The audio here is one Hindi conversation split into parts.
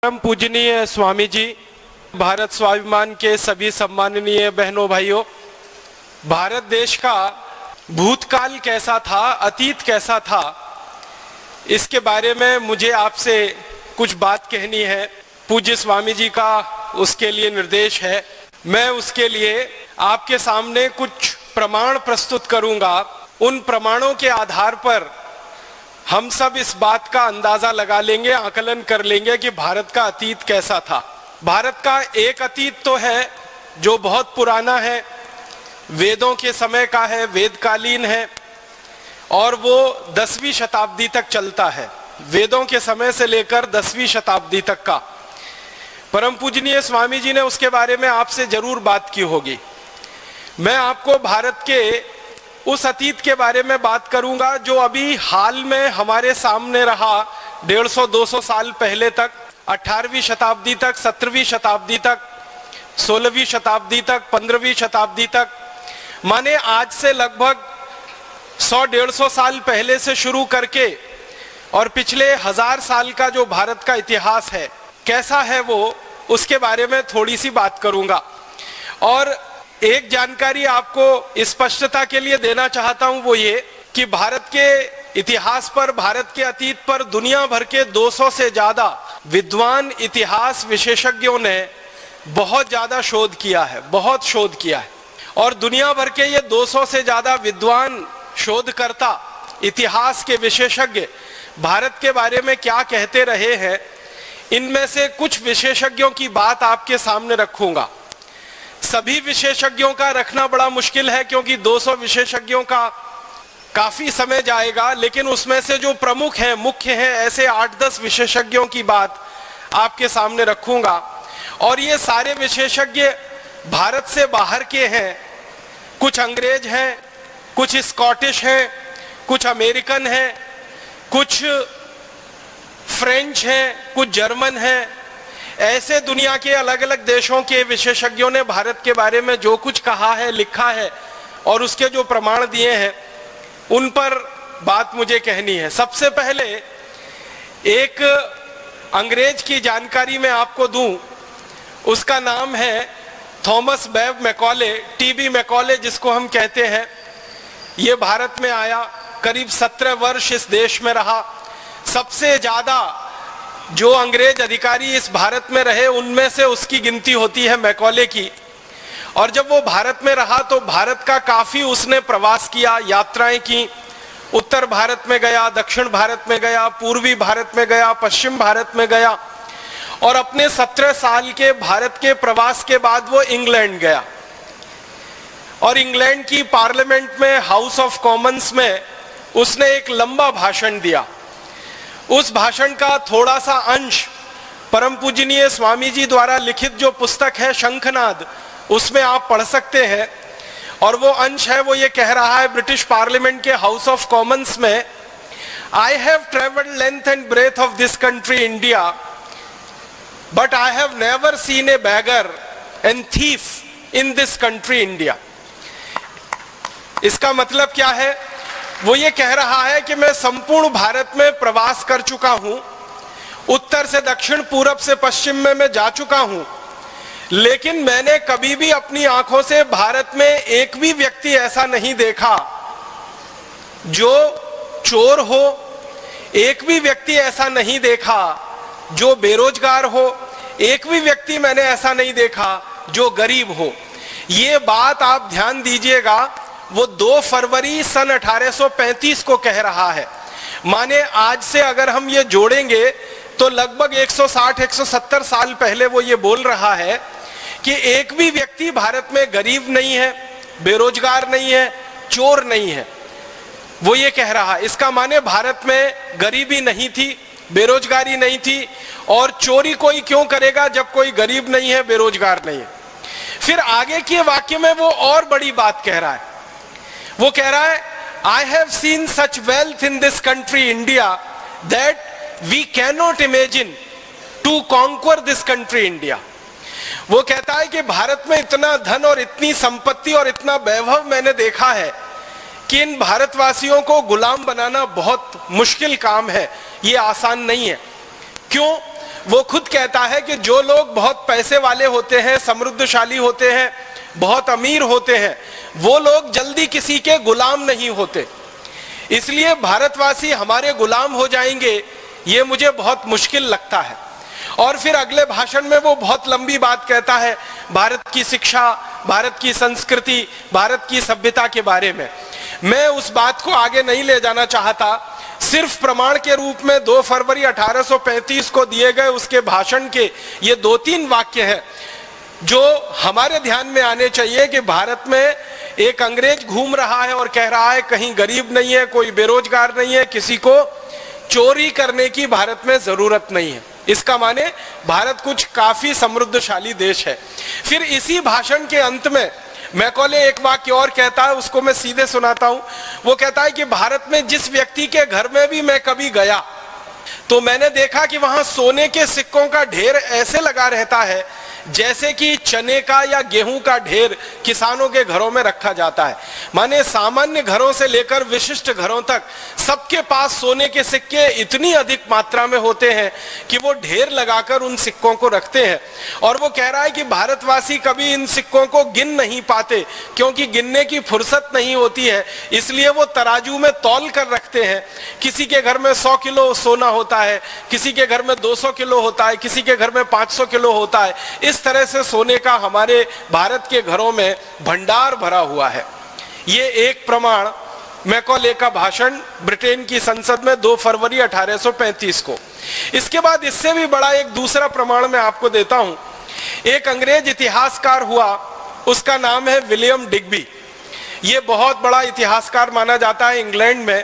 परम पूजनीय स्वामी जी, भारत स्वाभिमान के सभी सम्माननीय बहनों भाइयों, भारत देश का भूतकाल कैसा था, अतीत कैसा था, इसके बारे में मुझे आपसे कुछ बात कहनी है। पूज्य स्वामी जी का उसके लिए निर्देश है। मैं उसके लिए आपके सामने कुछ प्रमाण प्रस्तुत करूंगा। उन प्रमाणों के आधार पर हम सब इस बात का अंदाजा लगा लेंगे, आकलन कर लेंगे कि भारत का अतीत कैसा था। भारत का एक अतीत तो है जो बहुत पुराना है, वेदों के समय का है, वेदकालीन है, और वो 10वीं शताब्दी तक चलता है। वेदों के समय से लेकर 10वीं शताब्दी तक का। परम पूजनीय स्वामी जी ने उसके बारे में आपसे जरूर बात की होगी। मैं आपको भारत के उस अतीत के बारे में बात करूंगा जो अभी हाल में हमारे सामने रहा। 150-200 साल पहले तक, 18वीं शताब्दी तक, 17वीं शताब्दी तक, 16वीं शताब्दी तक, 15वीं शताब्दी तक, माने आज से लगभग 100-150 साल पहले से शुरू करके और पिछले 1000 साल का जो भारत का इतिहास है कैसा है वो, उसके बारे में थोड़ी सी बात करूंगा। और एक जानकारी आपको स्पष्टता के लिए देना चाहता हूं, वो ये कि भारत के इतिहास पर, भारत के अतीत पर दुनिया भर के 200 से ज्यादा विद्वान इतिहास विशेषज्ञों ने बहुत ज्यादा शोध किया है, बहुत शोध किया है। और दुनिया भर के ये 200 से ज्यादा विद्वान शोधकर्ता, इतिहास के विशेषज्ञ भारत के बारे में क्या कहते रहे हैं, इनमें से कुछ विशेषज्ञों की बात आपके सामने रखूंगा। सभी विशेषज्ञों का रखना बड़ा मुश्किल है क्योंकि 200 विशेषज्ञों का काफी समय जाएगा, लेकिन उसमें से जो प्रमुख हैं, मुख्य हैं, ऐसे 8-10 विशेषज्ञों की बात आपके सामने रखूंगा। और ये सारे विशेषज्ञ भारत से बाहर के हैं। कुछ अंग्रेज हैं, कुछ स्कॉटिश हैं, कुछ अमेरिकन हैं, कुछ फ्रेंच हैं, कुछ जर्मन हैं। ऐसे दुनिया के अलग अलग देशों के विशेषज्ञों ने भारत के बारे में जो कुछ कहा है, लिखा है और उसके जो प्रमाण दिए हैं, उन पर बात मुझे कहनी है। सबसे पहले एक अंग्रेज की जानकारी मैं आपको दूं। उसका नाम है थॉमस बेव मैकॉले, टीबी मैकॉले जिसको हम कहते हैं। ये भारत में आया, करीब 17 वर्ष इस देश में रहा। सबसे ज्यादा जो अंग्रेज अधिकारी इस भारत में रहे उनमें से उसकी गिनती होती है मैकॉले की। और जब वो भारत में रहा तो भारत का काफी उसने प्रवास किया, यात्राएं की। उत्तर भारत में गया, दक्षिण भारत में गया, पूर्वी भारत में गया, पश्चिम भारत में गया। और अपने 17 साल के भारत के प्रवास के बाद वो इंग्लैंड गया और इंग्लैंड की पार्लियामेंट में, हाउस ऑफ कॉमन्स में उसने एक लंबा भाषण दिया। उस भाषण का थोड़ा सा अंश परम पूजनीय स्वामी जी द्वारा लिखित जो पुस्तक है शंखनाद, उसमें आप पढ़ सकते हैं। और वो अंश है, वो ये कह रहा है ब्रिटिश पार्लियामेंट के हाउस ऑफ कॉमन्स में, I have travelled length and breadth of this country India, but I have never seen a beggar and thief in this country India. इसका मतलब क्या है? वो ये कह रहा है कि मैं संपूर्ण भारत में प्रवास कर चुका हूं, उत्तर से दक्षिण, पूरब से पश्चिम में मैं जा चुका हूं, लेकिन मैंने कभी भी अपनी आंखों से भारत में एक भी व्यक्ति ऐसा नहीं देखा जो चोर हो, एक भी व्यक्ति ऐसा नहीं देखा जो बेरोजगार हो, एक भी व्यक्ति मैंने ऐसा नहीं देखा जो गरीब हो। ये बात आप ध्यान दीजिएगा, वो 2 फरवरी सन 1835 को कह रहा है। माने आज से अगर हम ये जोड़ेंगे तो लगभग 160-170 साल पहले वो ये बोल रहा है कि एक भी व्यक्ति भारत में गरीब नहीं है, बेरोजगार नहीं है, चोर नहीं है। वो ये कह रहा है। इसका माने भारत में गरीबी नहीं थी, बेरोजगारी नहीं थी, और चोरी कोई क्यों करेगा जब कोई गरीब नहीं है, बेरोजगार नहीं है। फिर आगे के वाक्य में वो और बड़ी बात कह रहा है। वो कह रहा है, I have seen such wealth in this country India that we can not imagine to conquer this country India. वो कहता है कि भारत में इतना धन और इतनी संपत्ति और इतना वैभव मैंने देखा है कि इन भारतवासियों को गुलाम बनाना बहुत मुश्किल काम है, ये आसान नहीं है। क्यों? वो खुद कहता है कि जो लोग बहुत पैसे वाले होते हैं, समृद्धशाली होते हैं, बहुत अमीर होते हैं, वो लोग जल्दी किसी के गुलाम नहीं होते। इसलिए भारतवासी हमारे गुलाम हो जाएंगे, ये मुझे बहुत मुश्किल लगता है। और फिर अगले भाषण में वो बहुत लंबी बात कहता है भारत की शिक्षा, भारत की संस्कृति, भारत की सभ्यता के बारे में। मैं उस बात को आगे नहीं ले जाना चाहता, सिर्फ प्रमाण के रूप में 2 फरवरी 1835 को दिए गए उसके भाषण के ये 2-3 वाक्य हैं जो हमारे ध्यान में आने चाहिए कि भारत में एक अंग्रेज घूम रहा है और कह रहा है कहीं गरीब नहीं है, कोई बेरोजगार नहीं है, किसी को चोरी करने की भारत में जरूरत नहीं है। इसका माने भारत कुछ काफी समृद्धशाली देश है। फिर इसी भाषण के अंत में मैकॉले एक वाक्य और कहता है, उसको मैं सीधे सुनाता हूं। वो कहता है कि भारत में जिस व्यक्ति के घर में भी मैं कभी गया तो मैंने देखा कि वहां सोने के सिक्कों का ढेर ऐसे लगा रहता है जैसे कि चने का या गेहूं का ढेर किसानों के घरों में रखा जाता है। माने सामान्य घरों से लेकर विशिष्ट घरों तक सबके पास सोने के सिक्के इतनी अधिक मात्रा में होते हैं कि वो ढेर लगाकर उन सिक्कों को रखते हैं। और वो कह रहा है कि भारतवासी कभी इन सिक्कों को गिन नहीं पाते क्योंकि गिनने की फुर्सत नहीं होती है, इसलिए वो तराजू में तौल कर रखते हैं। किसी के घर में 100 किलो सोना होता है, किसी के घर में 200 किलो होता है, किसी के घर में 500 किलो होता है। इस तरह से सोने का हमारे भारत के घरों में भंडार भरा हुआ है। ये एक प्रमाण मैकॉले का भाषण ब्रिटेन की संसद में 2 फरवरी 1835 को। इसके बाद इससे भी बड़ा एक दूसरा प्रमाण मैं आपको देता हूं। एक अंग्रेज इतिहासकार हुआ, उसका नाम है विलियम डिग्बी। ये बहुत बड़ा इतिहासकार माना जाता है इंग्लैंड में।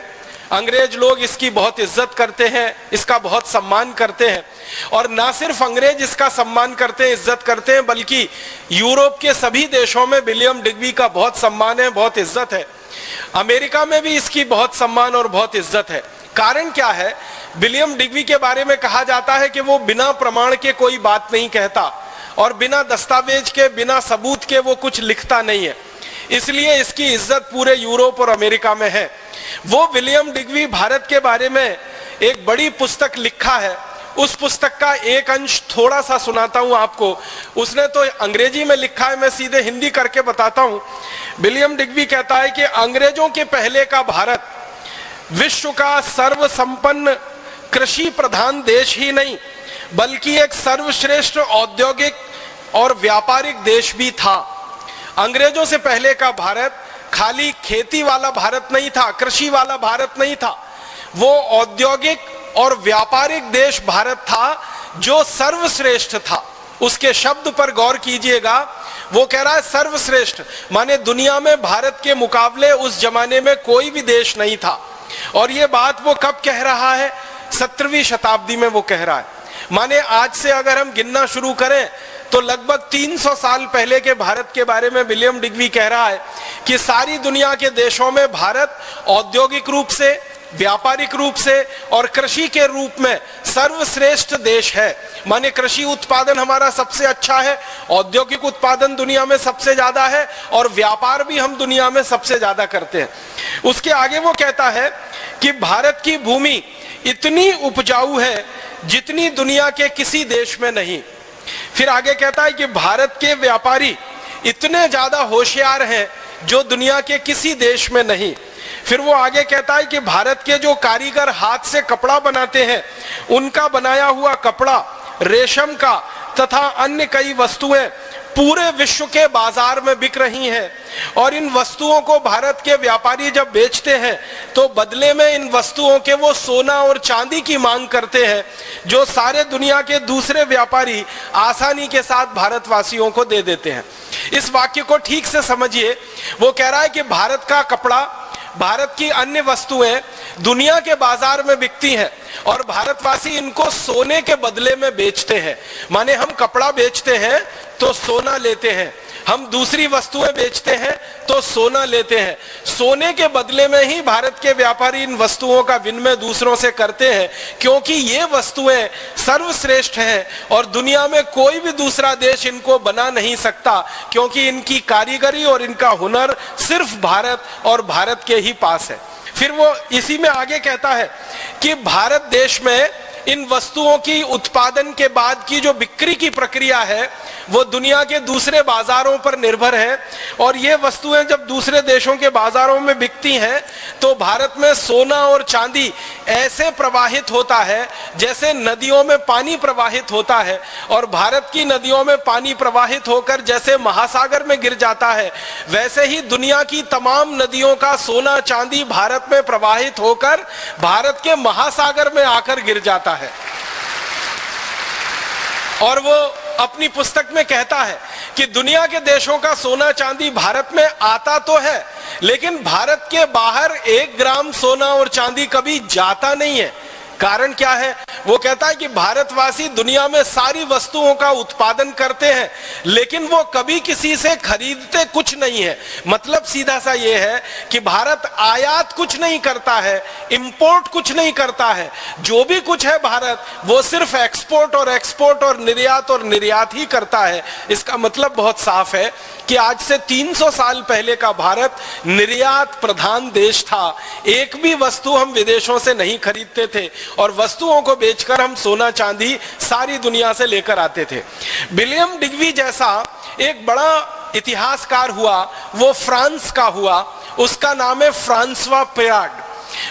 अंग्रेज लोग इसकी बहुत इज्जत करते हैं, इसका बहुत सम्मान करते हैं। और ना सिर्फ अंग्रेज इसका सम्मान करते हैं, इज्जत करते हैं, बल्कि यूरोप के सभी देशों में विलियम डिग्बी का बहुत सम्मान है, बहुत इज्जत है। अमेरिका में भी इसकी बहुत सम्मान और बहुत इज्जत है। कारण क्या है? विलियम डिग्बी के बारे में कहा जाता है कि वो बिना प्रमाण के कोई बात नहीं कहता और बिना दस्तावेज के, बिना सबूत के वो कुछ लिखता नहीं है। इसलिए इसकी इज्जत पूरे यूरोप और अमेरिका में है। वो विलियम डिग्बी भारत के बारे में एक बड़ी पुस्तक लिखा है। उस पुस्तक का एक अंश थोड़ा सा सुनाता हूं आपको। उसने तो अंग्रेजी में लिखा है, मैं सीधे हिंदी करके बताता हूं। विलियम डिग्बी कहता है कि अंग्रेजों के पहले का भारत विश्व का सर्वसंपन्न कृषि प्रधान देश ही नहीं बल्कि एक सर्वश्रेष्ठ औद्योगिक और व्यापारिक देश भी था। अंग्रेजों से पहले का भारत खाली खेती वाला भारत नहीं था, कृषि वाला भारत नहीं था, वो औद्योगिक और व्यापारिक देश भारत था जो सर्वश्रेष्ठ था। उसके शब्द पर गौर कीजिएगा, वो कह रहा है सर्वश्रेष्ठ, माने दुनिया में भारत के मुकाबले उस जमाने में कोई भी देश नहीं था। और ये बात वो कब कह रहा है? 17वीं शताब्दी में वो कह रहा है। माने आज से अगर हम गिनना शुरू करें तो लगभग 300 साल पहले के भारत के बारे में विलियम डिग्बी कह रहा है कि सारी दुनिया के देशों में भारत औद्योगिक रूप से, व्यापारिक रूप से और कृषि के रूप में सर्वश्रेष्ठ देश है। माने कृषि उत्पादन हमारा सबसे अच्छा है, औद्योगिक उत्पादन दुनिया में सबसे ज्यादा है और व्यापार भी हम दुनिया में सबसे ज्यादा करते हैं। उसके आगे वो कहता है कि भारत की भूमि इतनी उपजाऊ है जितनी दुनिया के किसी देश में नहीं। फिर आगे कहता है कि भारत के व्यापारी इतने ज्यादा होशियार हैं जो दुनिया के किसी देश में नहीं। फिर वो आगे कहता है कि भारत के जो कारीगर हाथ से कपड़ा बनाते हैं, उनका बनाया हुआ कपड़ा, रेशम का तथा अन्य कई वस्तुएं पूरे विश्व के बाजार में बिक रही हैं। और इन वस्तुओं को भारत के व्यापारी जब बेचते हैं तो बदले में इन वस्तुओं के वो सोना और चांदी की मांग करते हैं जो सारे दुनिया के दूसरे व्यापारी आसानी के साथ भारतवासियों को दे देते हैं। इस वाक्य को ठीक से समझिए। वो कह रहा है कि भारत का कपड़ा, भारत की अन्य वस्तुएं दुनिया के बाजार में बिकती हैं और भारतवासी इनको सोने के बदले में बेचते हैं। माने हम कपड़ा बेचते हैं तो सोना लेते हैं, हम दूसरी वस्तुएं बेचते हैं तो सोना लेते हैं। सोने के बदले में ही भारत के व्यापारी इन वस्तुओं का विनिमय दूसरों से करते हैं क्योंकि ये वस्तुएं सर्वश्रेष्ठ हैं और दुनिया में कोई भी दूसरा देश इनको बना नहीं सकता क्योंकि इनकी कारीगरी और इनका हुनर सिर्फ भारत और भारत के ही पास है। फिर वो इसी में आगे कहता है कि भारत देश में इन वस्तुओं की उत्पादन के बाद की जो बिक्री की प्रक्रिया है वो दुनिया के दूसरे बाजारों पर निर्भर है। और ये वस्तुएं जब दूसरे देशों के बाजारों में बिकती हैं तो भारत में सोना और चांदी ऐसे प्रवाहित होता है जैसे नदियों में पानी प्रवाहित होता है। और भारत की नदियों में पानी प्रवाहित होकर जैसे महासागर में गिर जाता है, वैसे ही दुनिया की तमाम नदियों का सोना चांदी भारत में प्रवाहित होकर भारत के महासागर में आकर गिर जाता है। और वो अपनी पुस्तक में कहता है कि दुनिया के देशों का सोना चांदी भारत में आता तो है, लेकिन भारत के बाहर 1 ग्राम सोना और चांदी कभी जाता नहीं है। कारण क्या है? वो कहता है कि भारतवासी दुनिया में सारी वस्तुओं का उत्पादन करते हैं, लेकिन वो कभी किसी से खरीदते कुछ नहीं है। मतलब सीधा सा ये है कि भारत आयात कुछ नहीं करता है, इंपोर्ट कुछ नहीं करता है। जो भी कुछ है भारत, वो सिर्फ एक्सपोर्ट और निर्यात ही करता है। इसका मतलब बहुत साफ है कि आज से 300 साल पहले का भारत निर्यात प्रधान देश था। एक भी वस्तु हम विदेशों से नहीं खरीदते थे और वस्तुओं को बेचकर हम सोना चांदी सारी दुनिया से लेकर आते थे। विलियम डिग्वी जैसा एक बड़ा इतिहासकार हुआ, वो फ्रांस का हुआ। उसका नाम है फ्रांसवा पिराड।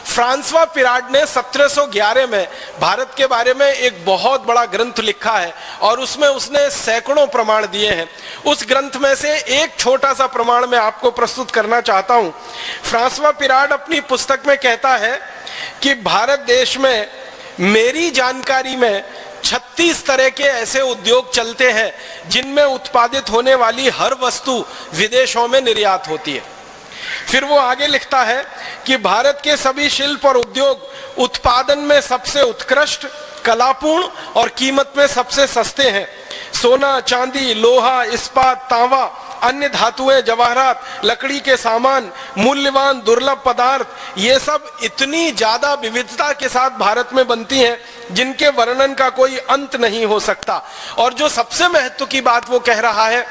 फ्रांसवा पिराड ने 1711 में भारत के बारे में एक बहुत बड़ा ग्रंथ लिखा है और उसमें उसने सैकड़ों प्रमाण दिए हैं। उस ग्रंथ में से एक छोटा सा प्रमाण मैं आपको प्रस्तुत करना चाहता हूं। फ्रांसवा पिराड अपनी पुस्तक में कहता है कि भारत देश में मेरी जानकारी में 36 तरह के ऐसे उद्योग चलते हैं जिनमें उत्पादित होने वाली हर वस्तु विदेशों में निर्यात होती है। फिर वो आगे लिखता है कि भारत के सभी शिल्प और उद्योग उत्पादन में सबसे उत्कृष्ट, कलापूर्ण और कीमत में सबसे सस्ते हैं। सोना, चांदी, लोहा, इस्पात, तांबा, अन्य धातुएं, जवाहरात, लकड़ी के सामान, मूल्यवान दुर्लभ पदार्थ, ये सब इतनी ज्यादा विविधता के साथ भारत में बनती हैं जिनके वर्णन का कोई अंत नहीं हो सकता। और जो सबसे महत्व की बात वो कह रहा है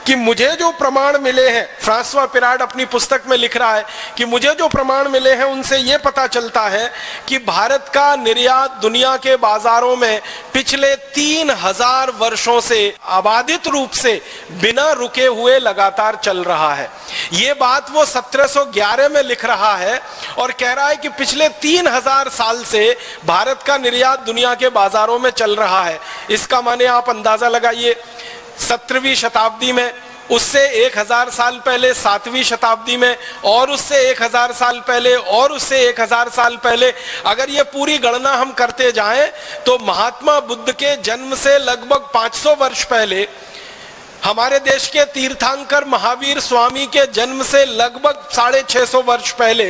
कि मुझे जो प्रमाण मिले हैं, फ्रांसवा पिराड अपनी पुस्तक में लिख रहा है कि मुझे जो प्रमाण मिले हैं उनसे ये पता चलता है कि भारत का निर्यात दुनिया के बाजारों में पिछले 3000 वर्षों से अबाधित रूप से बिना रुके हुए लगातार चल रहा है। ये बात वो 1711 में लिख रहा है और कह रहा है कि पिछले 3000 साल से भारत का निर्यात दुनिया के बाजारों में चल रहा है। इसका माने आप अंदाजा लगाइए, 17वीं शताब्दी में, उससे 1000 साल पहले 7वीं शताब्दी में, और उससे 1000 साल पहले, और उससे 1000 साल पहले, अगर ये पूरी गणना हम करते जाएं तो महात्मा बुद्ध के जन्म से लगभग 500 वर्ष पहले, हमारे देश के तीर्थंकर महावीर स्वामी के जन्म से लगभग 650 वर्ष पहले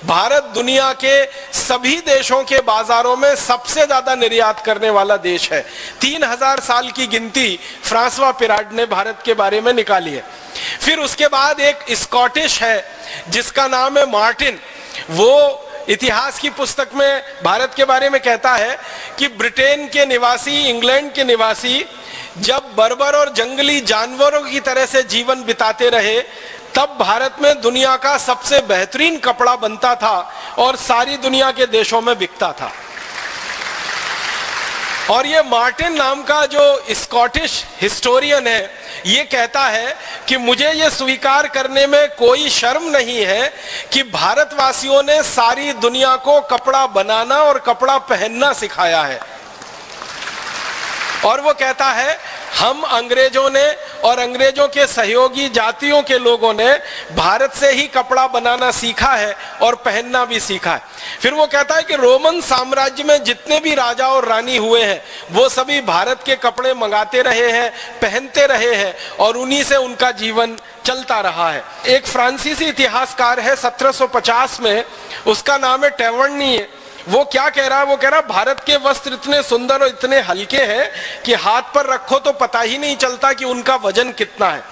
भारत दुनिया के सभी देशों के बाजारों में सबसे ज्यादा निर्यात करने वाला देश है। 3000 साल की गिनती फ्रांसवा पिराड ने भारत के बारे में निकाली है। फिर उसके बाद एक स्कॉटिश है जिसका नाम है मार्टिन। वो इतिहास की पुस्तक में भारत के बारे में कहता है कि ब्रिटेन के निवासी, इंग्लैंड के निवासी जब बर्बर और जंगली जानवरों की तरह से जीवन बिताते रहे, तब भारत में दुनिया का सबसे बेहतरीन कपड़ा बनता था और सारी दुनिया के देशों में बिकता था। और ये मार्टिन नाम का जो स्कॉटिश हिस्टोरियन है, ये कहता है कि मुझे ये स्वीकार करने में कोई शर्म नहीं है कि भारतवासियों ने सारी दुनिया को कपड़ा बनाना और कपड़ा पहनना सिखाया है। और वो कहता है हम अंग्रेजों ने और अंग्रेजों के सहयोगी जातियों के लोगों ने भारत से ही कपड़ा बनाना सीखा है और पहनना भी सीखा है। फिर वो कहता है कि रोमन साम्राज्य में जितने भी राजा और रानी हुए हैं वो सभी भारत के कपड़े मंगाते रहे हैं, पहनते रहे हैं और उन्हीं से उनका जीवन चलता रहा है। एक फ्रांसीसी इतिहासकार है 1750 में, उसका नाम है टेवर्नी। वो क्या कह रहा है? वो कह रहा है भारत के वस्त्र इतने सुंदर और इतने हल्के हैं कि हाथ पर रखो तो पता ही नहीं चलता कि उनका वजन कितना है।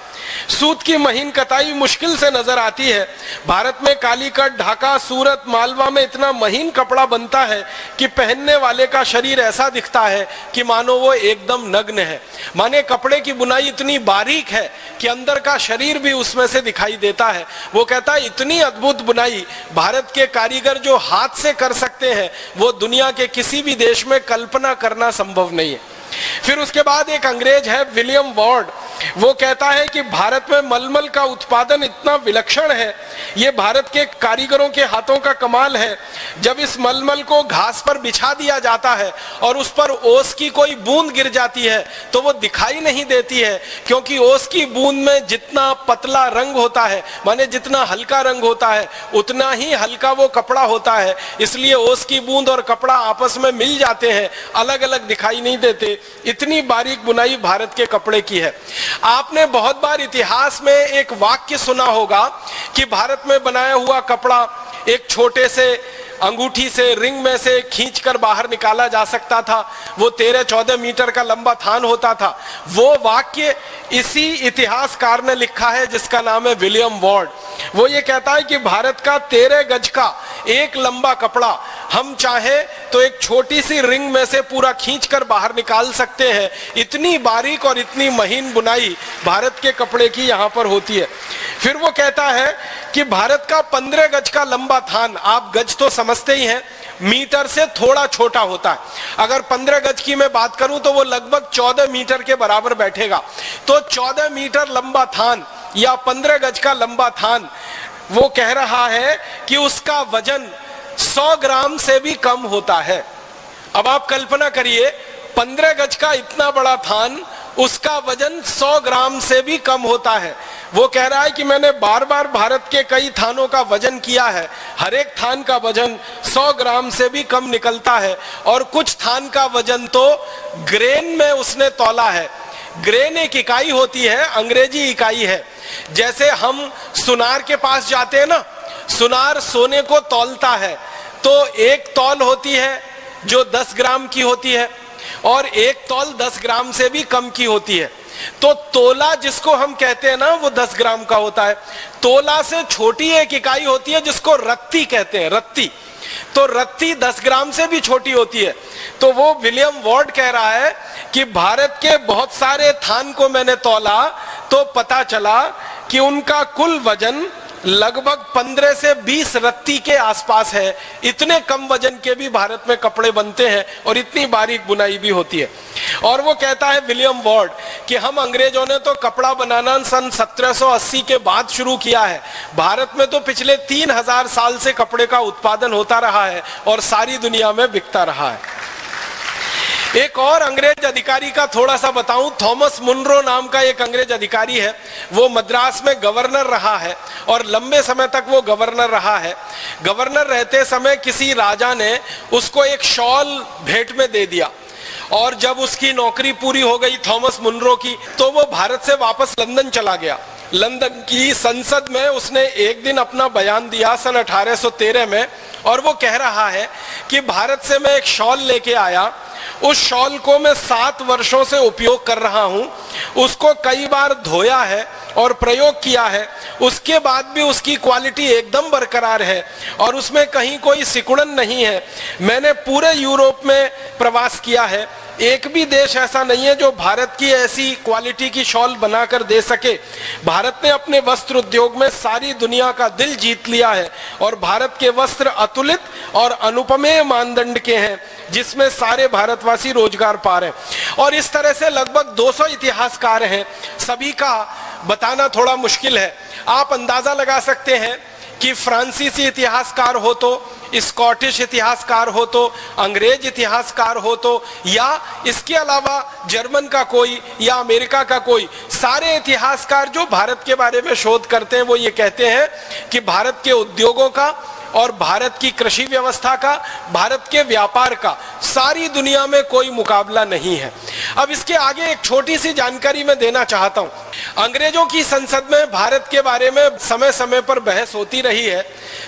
सूत की महीन कताई मुश्किल से नजर आती है। भारत में कालीकट, ढाका, सूरत, मालवा में इतना महीन कपड़ा बनता है कि पहनने वाले का शरीर ऐसा दिखता है कि मानो वो एकदम नग्न है। माने कपड़े की बुनाई इतनी बारीक है कि अंदर का शरीर भी उसमें से दिखाई देता है। वो कहता है इतनी अद्भुत बुनाई भारत के कारीगर जो हाथ से कर सकते हैं वो दुनिया के किसी भी देश में कल्पना करना संभव नहीं है। फिर उसके बाद एक अंग्रेज है विलियम वार्ड, वो कहता है कि भारत में मलमल का उत्पादन इतना विलक्षण है, ये भारत के कारीगरों के हाथों का कमाल है। जब इस मलमल को घास पर बिछा दिया जाता है और उस पर ओस की कोई बूंद गिर जाती है तो वो दिखाई नहीं देती है, क्योंकि ओस की बूंद में जितना पतला रंग होता है, माने जितना हल्का रंग होता है, उतना ही हल्का वो कपड़ा होता है। इसलिए ओस की बूंद और कपड़ा आपस में मिल जाते हैं, अलग अलग दिखाई नहीं देते। इतनी बारीक बुनाई भारत के कपड़े की है। आपने बहुत बार इतिहास में एक वाक्य सुना होगा कि भारत में बनाया हुआ कपड़ा एक छोटे से अंगूठी से रिंग में से खींचकर बाहर निकाला जा सकता था, वो 13-14 मीटर का लंबा थान होता था। वो वाक्य इसी इतिहासकार ने लिखा है जिसका नाम है विलियम वार्ड। वो ये कहता है कि भारत का 13 गज का एक लंबा कपड़ा हम चाहे तो एक छोटी सी रिंग में से पूरा खींचकर बाहर निकाल सकते हैं। इतनी बारीक और इतनी महीन बुनाई भारत के कपड़े की यहाँ पर होती है। फिर वो कहता है कि भारत का 15 गज का लंबा थान, आप गज तो समझते ही हैं, मीटर से थोड़ा छोटा होता है। अगर 15 गज की मैं बात करूं तो वो लगभग 14 मीटर के बराबर बैठेगा। तो 14 मीटर लंबा थान या 15 गज का लंबा थान, वो कह रहा है कि उसका वजन 100 ग्राम से भी कम होता है। अब आप कल्पना करिए, 15 गज का इतना बड़ा थान, उसका वजन 100 ग्राम से भी कम होता है। वो कह रहा है कि मैंने बार बार भारत के कई थानों का वजन किया है, हर एक थान का वजन 100 ग्राम से भी कम निकलता है। और कुछ थान का वजन तो ग्रेन में उसने तौला है। ग्रेन एक इकाई होती है, अंग्रेजी इकाई है। जैसे हम सुनार के पास जाते हैं ना, सुनार सोने को तौलता है, तो एक तौल होती है जो 10 ग्राम की होती है और एक तौल 10 ग्राम से भी कम की होती है। तो तोला जिसको हम कहते हैं ना, वो 10 ग्राम का होता है। तोला से छोटी एक इकाई होती है जिसको रत्ती कहते हैं, रत्ती। तो रत्ती 10 ग्राम से भी छोटी होती है। तो वो विलियम वार्ड कह रहा है कि भारत के बहुत सारे थान को मैंने तौला तो पता चला कि उनका कुल वजन लगभग 15 से 20 रत्ती के आसपास है। इतने कम वजन के भी भारत में कपड़े बनते हैं और इतनी बारीक बुनाई भी होती है। और वो कहता है विलियम वार्ड कि हम अंग्रेजों ने तो कपड़ा बनाना सन 1780 के बाद शुरू किया है। भारत में तो पिछले 3000 साल से कपड़े का उत्पादन होता रहा है और सारी दुनिया में बिकता रहा है। एक और अंग्रेज अधिकारी का थोड़ा सा बताऊं, थॉमस मुनरो नाम का एक अंग्रेज अधिकारी है। वो मद्रास में गवर्नर रहा है और लंबे समय तक वो गवर्नर रहा है। गवर्नर रहते समय किसी राजा ने उसको एक शॉल भेंट में दे दिया और जब उसकी नौकरी पूरी हो गई थॉमस मुनरो की, तो वो भारत से वापस लंदन चला गया। लंदन की संसद में उसने एक दिन अपना बयान दिया सन 1813 में, और वो कह रहा है कि भारत से मैं एक शॉल लेके आया, उस शॉल को मैं 7 वर्षों से उपयोग कर रहा हूं, उसको कई बार धोया है और प्रयोग किया है, उसके बाद भी उसकी क्वालिटी एकदम बरकरार है और उसमें कहीं कोई सिकुड़न नहीं है। मैंने पूरे यूरोप में प्रवास किया है, एक भी देश ऐसा नहीं है जो भारत की ऐसी क्वालिटी की शॉल बनाकर दे सके। भारत ने अपने वस्त्र उद्योग में सारी दुनिया का दिल जीत लिया है और भारत के वस्त्र अतुलित और अनुपमेय मानदंड के हैं, जिसमें सारे भारतवासी रोजगार पा रहे हैं। और इस तरह से लगभग 200 इतिहासकार हैं, सभी का बताना थोड़ा मुश्किल है। आप अंदाजा लगा सकते हैं कि फ्रांसीसी इतिहासकार हो तो, स्कॉटिश इतिहासकार हो तो, अंग्रेज इतिहासकार हो तो, या इसके अलावा जर्मन का कोई या अमेरिका का कोई, सारे इतिहासकार जो भारत के बारे में शोध करते हैं वो ये कहते हैं कि भारत के उद्योगों का और भारत की कृषि व्यवस्था का, भारत के व्यापार का सारी दुनिया में कोई मुकाबला नहीं है। अब इसके आगे एक छोटी सी जानकारी मैं देना चाहता हूं। अंग्रेजों की संसद में भारत के बारे में समय समय पर बहस होती रही है।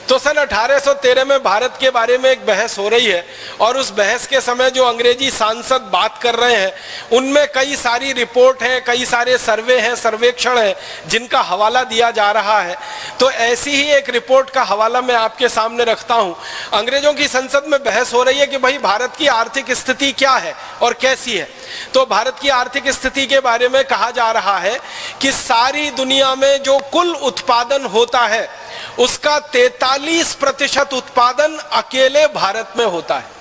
तो सन 1813 में भारत के बारे में एक बहस हो रही है और उस बहस के समय जो अंग्रेजी सांसद बात कर रहे हैं उनमें कई सारी रिपोर्ट हैं, कई सारे सर्वे हैं, सर्वेक्षण हैं जिनका हवाला दिया जा रहा है। तो ऐसी ही एक रिपोर्ट का हवाला मैं आपके सामने रखता हूं। अंग्रेजों की संसद में बहस हो रही है कि भाई भारत की आर्थिक स्थिति क्या है और कैसी है। तो भारत की आर्थिक स्थिति के बारे में कहा जा रहा है कि सारी दुनिया में जो कुल उत्पादन होता है उसका 43% उत्पादन अकेले भारत में होता है।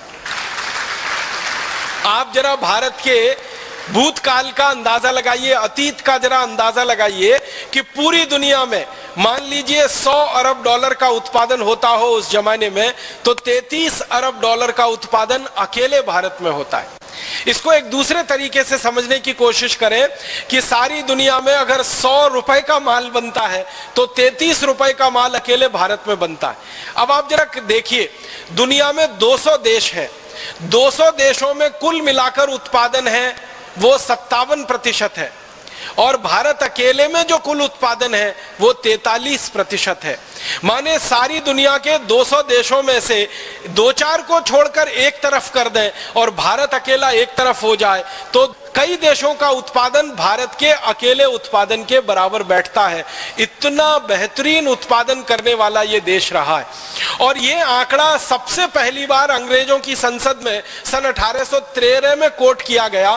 आप जरा भारत के भूतकाल का अंदाजा लगाइए, अतीत का जरा अंदाजा लगाइए कि पूरी दुनिया में मान लीजिए 100 अरब डॉलर का उत्पादन होता हो उस जमाने में, तो 33 अरब डॉलर का उत्पादन अकेले भारत में होता है। इसको एक दूसरे तरीके से समझने की कोशिश करें कि सारी दुनिया में अगर 100 रुपए का माल बनता है तो 33 रुपए का माल अकेले भारत में बनता है। अब आप जरा देखिए, दुनिया में 200 देश हैं, 200 देशों में कुल मिलाकर उत्पादन है वो 57% है, और भारत अकेले में जो कुल उत्पादन है वो 43% है। माने सारी दुनिया के 200 देशों में से 2-4 को छोड़कर एक तरफ कर दें और भारत अकेला एक तरफ हो जाए तो कई देशों का उत्पादन भारत के अकेले उत्पादन के बराबर बैठता है। इतना बेहतरीन उत्पादन करने वाला ये देश रहा है। और ये आंकड़ा सबसे पहली बार अंग्रेजों की संसद में सन 1813 में कोट किया गया।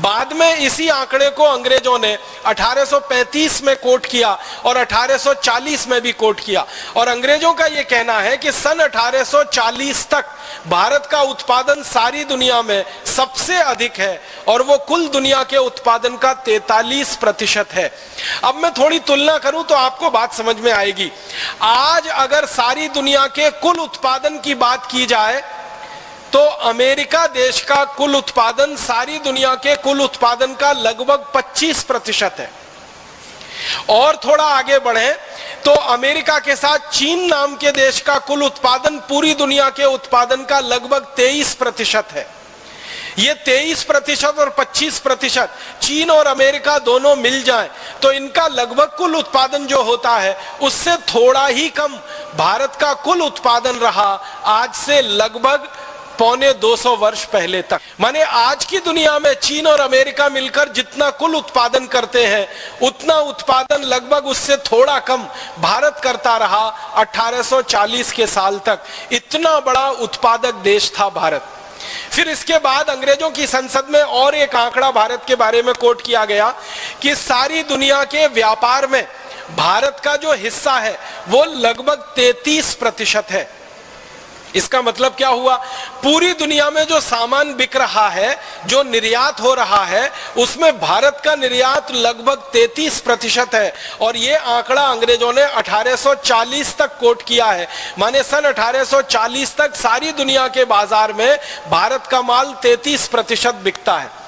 बाद में इसी आंकड़े को अंग्रेजों ने 1835 में कोट किया और 1840 में भी कोट किया। और अंग्रेजों का यह कहना है कि सन 1840 तक भारत का उत्पादन सारी दुनिया में सबसे अधिक है और वो कुल दुनिया के उत्पादन का 43% है। अब मैं थोड़ी तुलना करूं तो आपको बात समझ में आएगी। आज अगर सारी दुनिया के कुल उत्पादन की बात की जाए तो अमेरिका देश का कुल उत्पादन सारी दुनिया के कुल उत्पादन का लगभग 25% है। और थोड़ा आगे बढ़े तो अमेरिका के साथ चीन नाम के देश का कुल उत्पादन पूरी दुनिया के उत्पादन का लगभग 23% है। ये 23% और 25% चीन और अमेरिका दोनों मिल जाएं तो इनका लगभग कुल उत्पादन जो होता है उससे थोड़ा ही कम भारत का कुल उत्पादन रहा आज से लगभग 250 वर्ष पहले तक। माने आज की दुनिया में चीन और अमेरिका मिलकर जितना कुल उत्पादन करते हैं उतना उत्पादन लगभग उससे थोड़ा कम भारत करता रहा 1840 के साल तक। इतना बड़ा उत्पादक देश था भारत। फिर इसके बाद अंग्रेजों की संसद में और एक आंकड़ा भारत के बारे में कोट किया गया कि सारी दुनिया के व्यापार में भारत का जो हिस्सा है वो लगभग 33% है। इसका मतलब क्या हुआ, पूरी दुनिया में जो सामान बिक रहा है, जो निर्यात हो रहा है, उसमें भारत का निर्यात लगभग 33% है। और ये आंकड़ा अंग्रेजों ने 1840 तक कोट किया है। माने सन 1840 तक सारी दुनिया के बाजार में भारत का माल 33% बिकता है।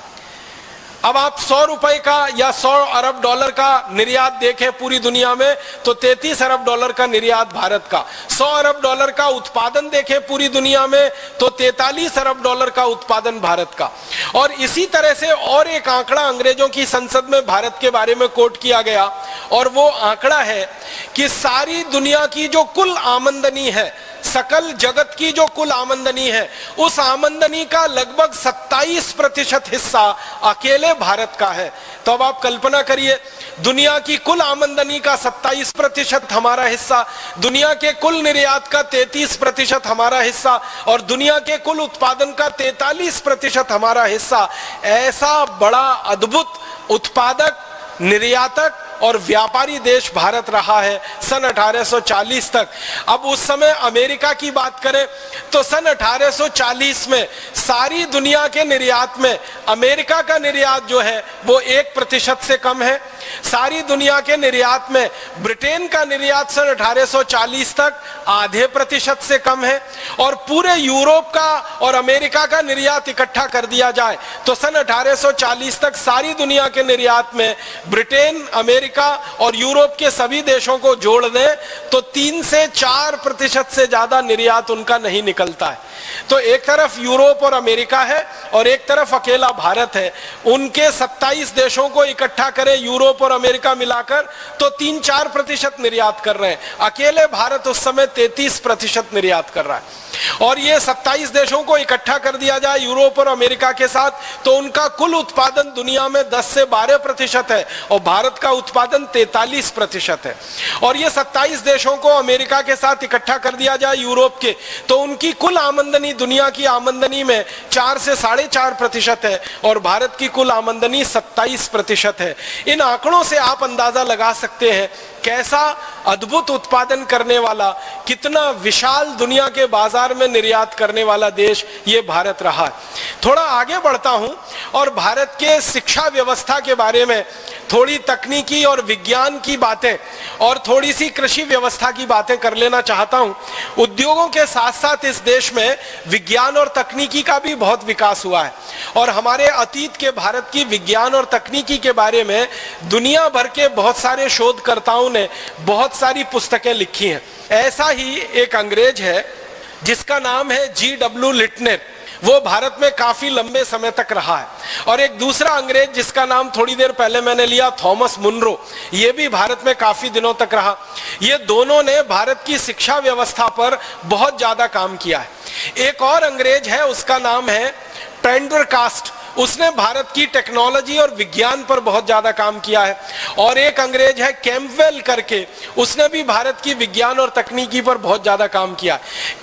अब आप 100 रुपए का या 100 अरब डॉलर का निर्यात देखें पूरी दुनिया में तो 33 अरब डॉलर का निर्यात भारत का। 100 अरब डॉलर का उत्पादन देखें पूरी दुनिया में तो 43 अरब डॉलर का उत्पादन भारत का। और इसी तरह से और एक आंकड़ा अंग्रेजों की संसद में भारत के बारे में कोट किया गया और वो आंकड़ा है कि सारी दुनिया की जो कुल आमदनी है, सकल जगत की जो कुल आमदनी है, उस आमदनी का लगभग 27% हिस्सा अकेले भारत का है। तो अब आप कल्पना करिए, दुनिया की कुल आमदनी का 27% हमारा हिस्सा, दुनिया के कुल निर्यात का 33% हमारा हिस्सा और दुनिया के कुल उत्पादन का 43% हमारा हिस्सा। ऐसा बड़ा अद्भुत उत्पादक, निर्यातक और व्यापारी देश भारत रहा है सन 1840 तक। अब उस समय अमेरिका की बात करें तो सन 1840 में सारी दुनिया के निर्यात में अमेरिका का निर्यात जो है वो 1% से कम है। सारी दुनिया के निर्यात में ब्रिटेन का निर्यात सन 1840 तक आधे % से कम है। और पूरे यूरोप का और अमेरिका का निर्यात इकट्ठा कर दिया जाए तो सन 1840 तक सारी दुनिया के निर्यात में ब्रिटेन, अमेरिका और यूरोप के सभी देशों को जोड़ दें तो 3 से 4% से ज्यादा निर्यात उनका नहीं निकलता है। तो एक तरफ यूरोप और अमेरिका है और एक तरफ अकेला भारत है। उनके 27 देशों को इकट्ठा करें यूरोप और अमेरिका मिलाकर तो 3-4% निर्यात कर रहे हैं। अकेले भारत उस समय 33% निर्यात कर रहा है। और ये 27 देशों को इकट्ठा कर दिया जाए यूरोप और अमेरिका के साथ तो उनका कुल उत्पादन दुनिया में 10 से 12% है और भारत का उत्पादन 43% है। और ये 27 देशों को अमेरिका के साथ इकट्ठा कर दिया जाए यूरोप के तो उनकी कुल आमदनी आमदनी दुनिया की आमदनी में 4 से 4.5% है और भारत की कुल आमदनी 27% है। इन आंकड़ों से आप अंदाजा लगा सकते हैं कैसा अद्भुत उत्पादन करने वाला, कितना विशाल दुनिया के बाजार में निर्यात करने वाला देश ये भारत रहा है। थोड़ा आगे बढ़ता हूं और भारत के शिक्षा व्यवस्था के बारे में थोड़ी तकनीकी और विज्ञान की बातें और थोड़ी सी कृषि व्यवस्था की बातें कर लेना चाहता हूं। उद्योगों के साथ साथ इस देश में विज्ञान और तकनीकी का भी बहुत विकास हुआ है और हमारे अतीत के भारत की विज्ञान और तकनीकी के बारे में दुनिया भर के बहुत सारे शोधकर्ताओं ने बहुत सारी पुस्तकें लिखी हैं। ऐसा ही एक अंग्रेज है जिसका नाम है G.W. लिटनर, वो भारत में काफी लंबे समय तक रहा है। और एक दूसरा अंग्रेज जिसका नाम थोड़ी देर पहले मैंने लिया, थॉमस मुनरो, ये भी भारत में काफी दिनों तक रहा। ये दोनों ने भारत की शिक्षा व्यवस्था पर बहुत ज्यादा काम किया है। एक और अंग्रेज है, उसका नाम है पेंडरकास्ट, उसने भारत की टेक्नोलॉजी और विज्ञान पर बहुत ज्यादा काम किया है। और एक अंग्रेज है कैम्पबेल करके, उसने भी भारत की विज्ञान और तकनीकी पर बहुत ज्यादा काम किया।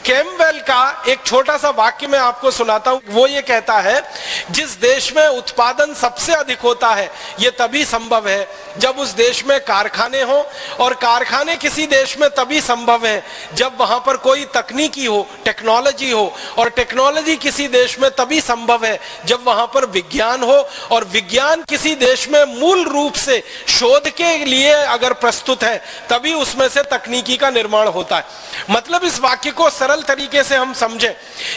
कैम्पबेल का एक छोटा सा वाक्य मैं आपको सुनाता हूं। वो ये कहता है, जिस देश में उत्पादन सबसे अधिक होता है ये तभी संभव है जब उस देश में कारखाने हो, और कारखाने किसी देश में तभी संभव है जब वहां पर कोई तकनीकी हो, टेक्नोलॉजी हो, और टेक्नोलॉजी किसी देश में तभी संभव है जब वहां पर विज्ञान हो, और विज्ञान किसी देश में मूल रूप से शोध के लिए अगर प्रस्तुत है तभी उसमें से तकनीकी का निर्माण होता है। मतलब इस वाक्य को सरल तरीके से हम समझें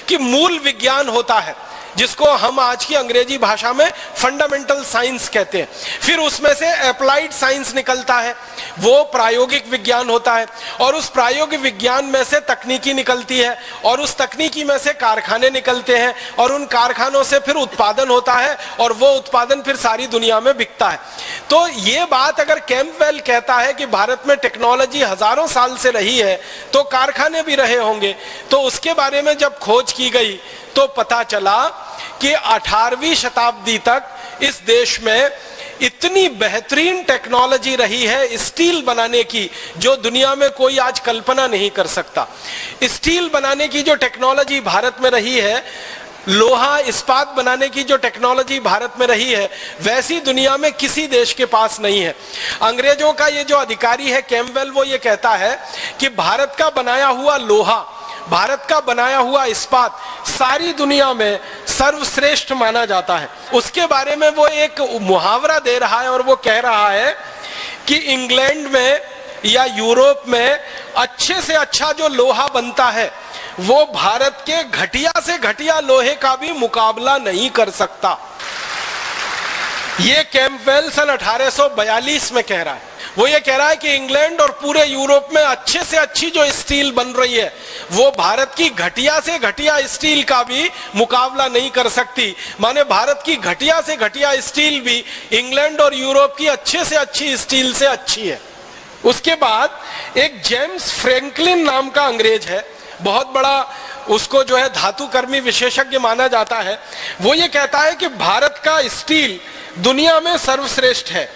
कि मूल विज्ञान होता है जिसको हम आज की अंग्रेजी भाषा में फंडामेंटल साइंस कहते हैं, फिर उसमें से अप्लाइड साइंस निकलता है, वो प्रायोगिक विज्ञान होता है, और उस प्रायोगिक विज्ञान में से तकनीकी निकलती है, और उस तकनीकी में से कारखाने निकलते हैं, और उन कारखानों से फिर उत्पादन होता है, और वो उत्पादन फिर सारी दुनिया में बिकता है। तो ये बात अगर कैम्पबेल कहता है कि भारत में टेक्नोलॉजी हजारों साल से रही है तो कारखाने भी रहे होंगे, तो उसके बारे में जब खोज की गई तो पता चला कि 18वीं शताब्दी तक इस देश में इतनी बेहतरीन टेक्नोलॉजी रही है स्टील बनाने की जो दुनिया में कोई आज कल्पना नहीं कर सकता। स्टील बनाने की जो टेक्नोलॉजी भारत में रही है, लोहा इस्पात बनाने की जो टेक्नोलॉजी भारत में रही है, वैसी दुनिया में किसी देश के पास नहीं है। अंग्रेजों का ये जो अधिकारी है कैम्पबेल, वो ये कहता है कि भारत का बनाया हुआ लोहा, भारत का बनाया हुआ इस्पात सारी दुनिया में सर्वश्रेष्ठ माना जाता है। उसके बारे में वो एक मुहावरा दे रहा है और वो कह रहा है कि इंग्लैंड में या यूरोप में अच्छे से अच्छा जो लोहा बनता है वो भारत के घटिया से घटिया लोहे का भी मुकाबला नहीं कर सकता। ये कैम्पबेल सन 1842 में कह रहा है। वो ये कह रहा है कि इंग्लैंड और पूरे यूरोप में अच्छे से अच्छी जो स्टील बन रही है वो भारत की घटिया से घटिया स्टील का भी मुकाबला नहीं कर सकती। माने भारत की घटिया से घटिया स्टील भी इंग्लैंड और यूरोप की अच्छे से अच्छी स्टील से अच्छी है। उसके बाद एक जेम्स फ्रैंकलिन नाम का अंग्रेज है, बहुत बड़ा उसको जो है धातुकर्मी विशेषज्ञ माना जाता है। वो ये कहता है कि भारत का स्टील दुनिया में सर्वश्रेष्ठ है।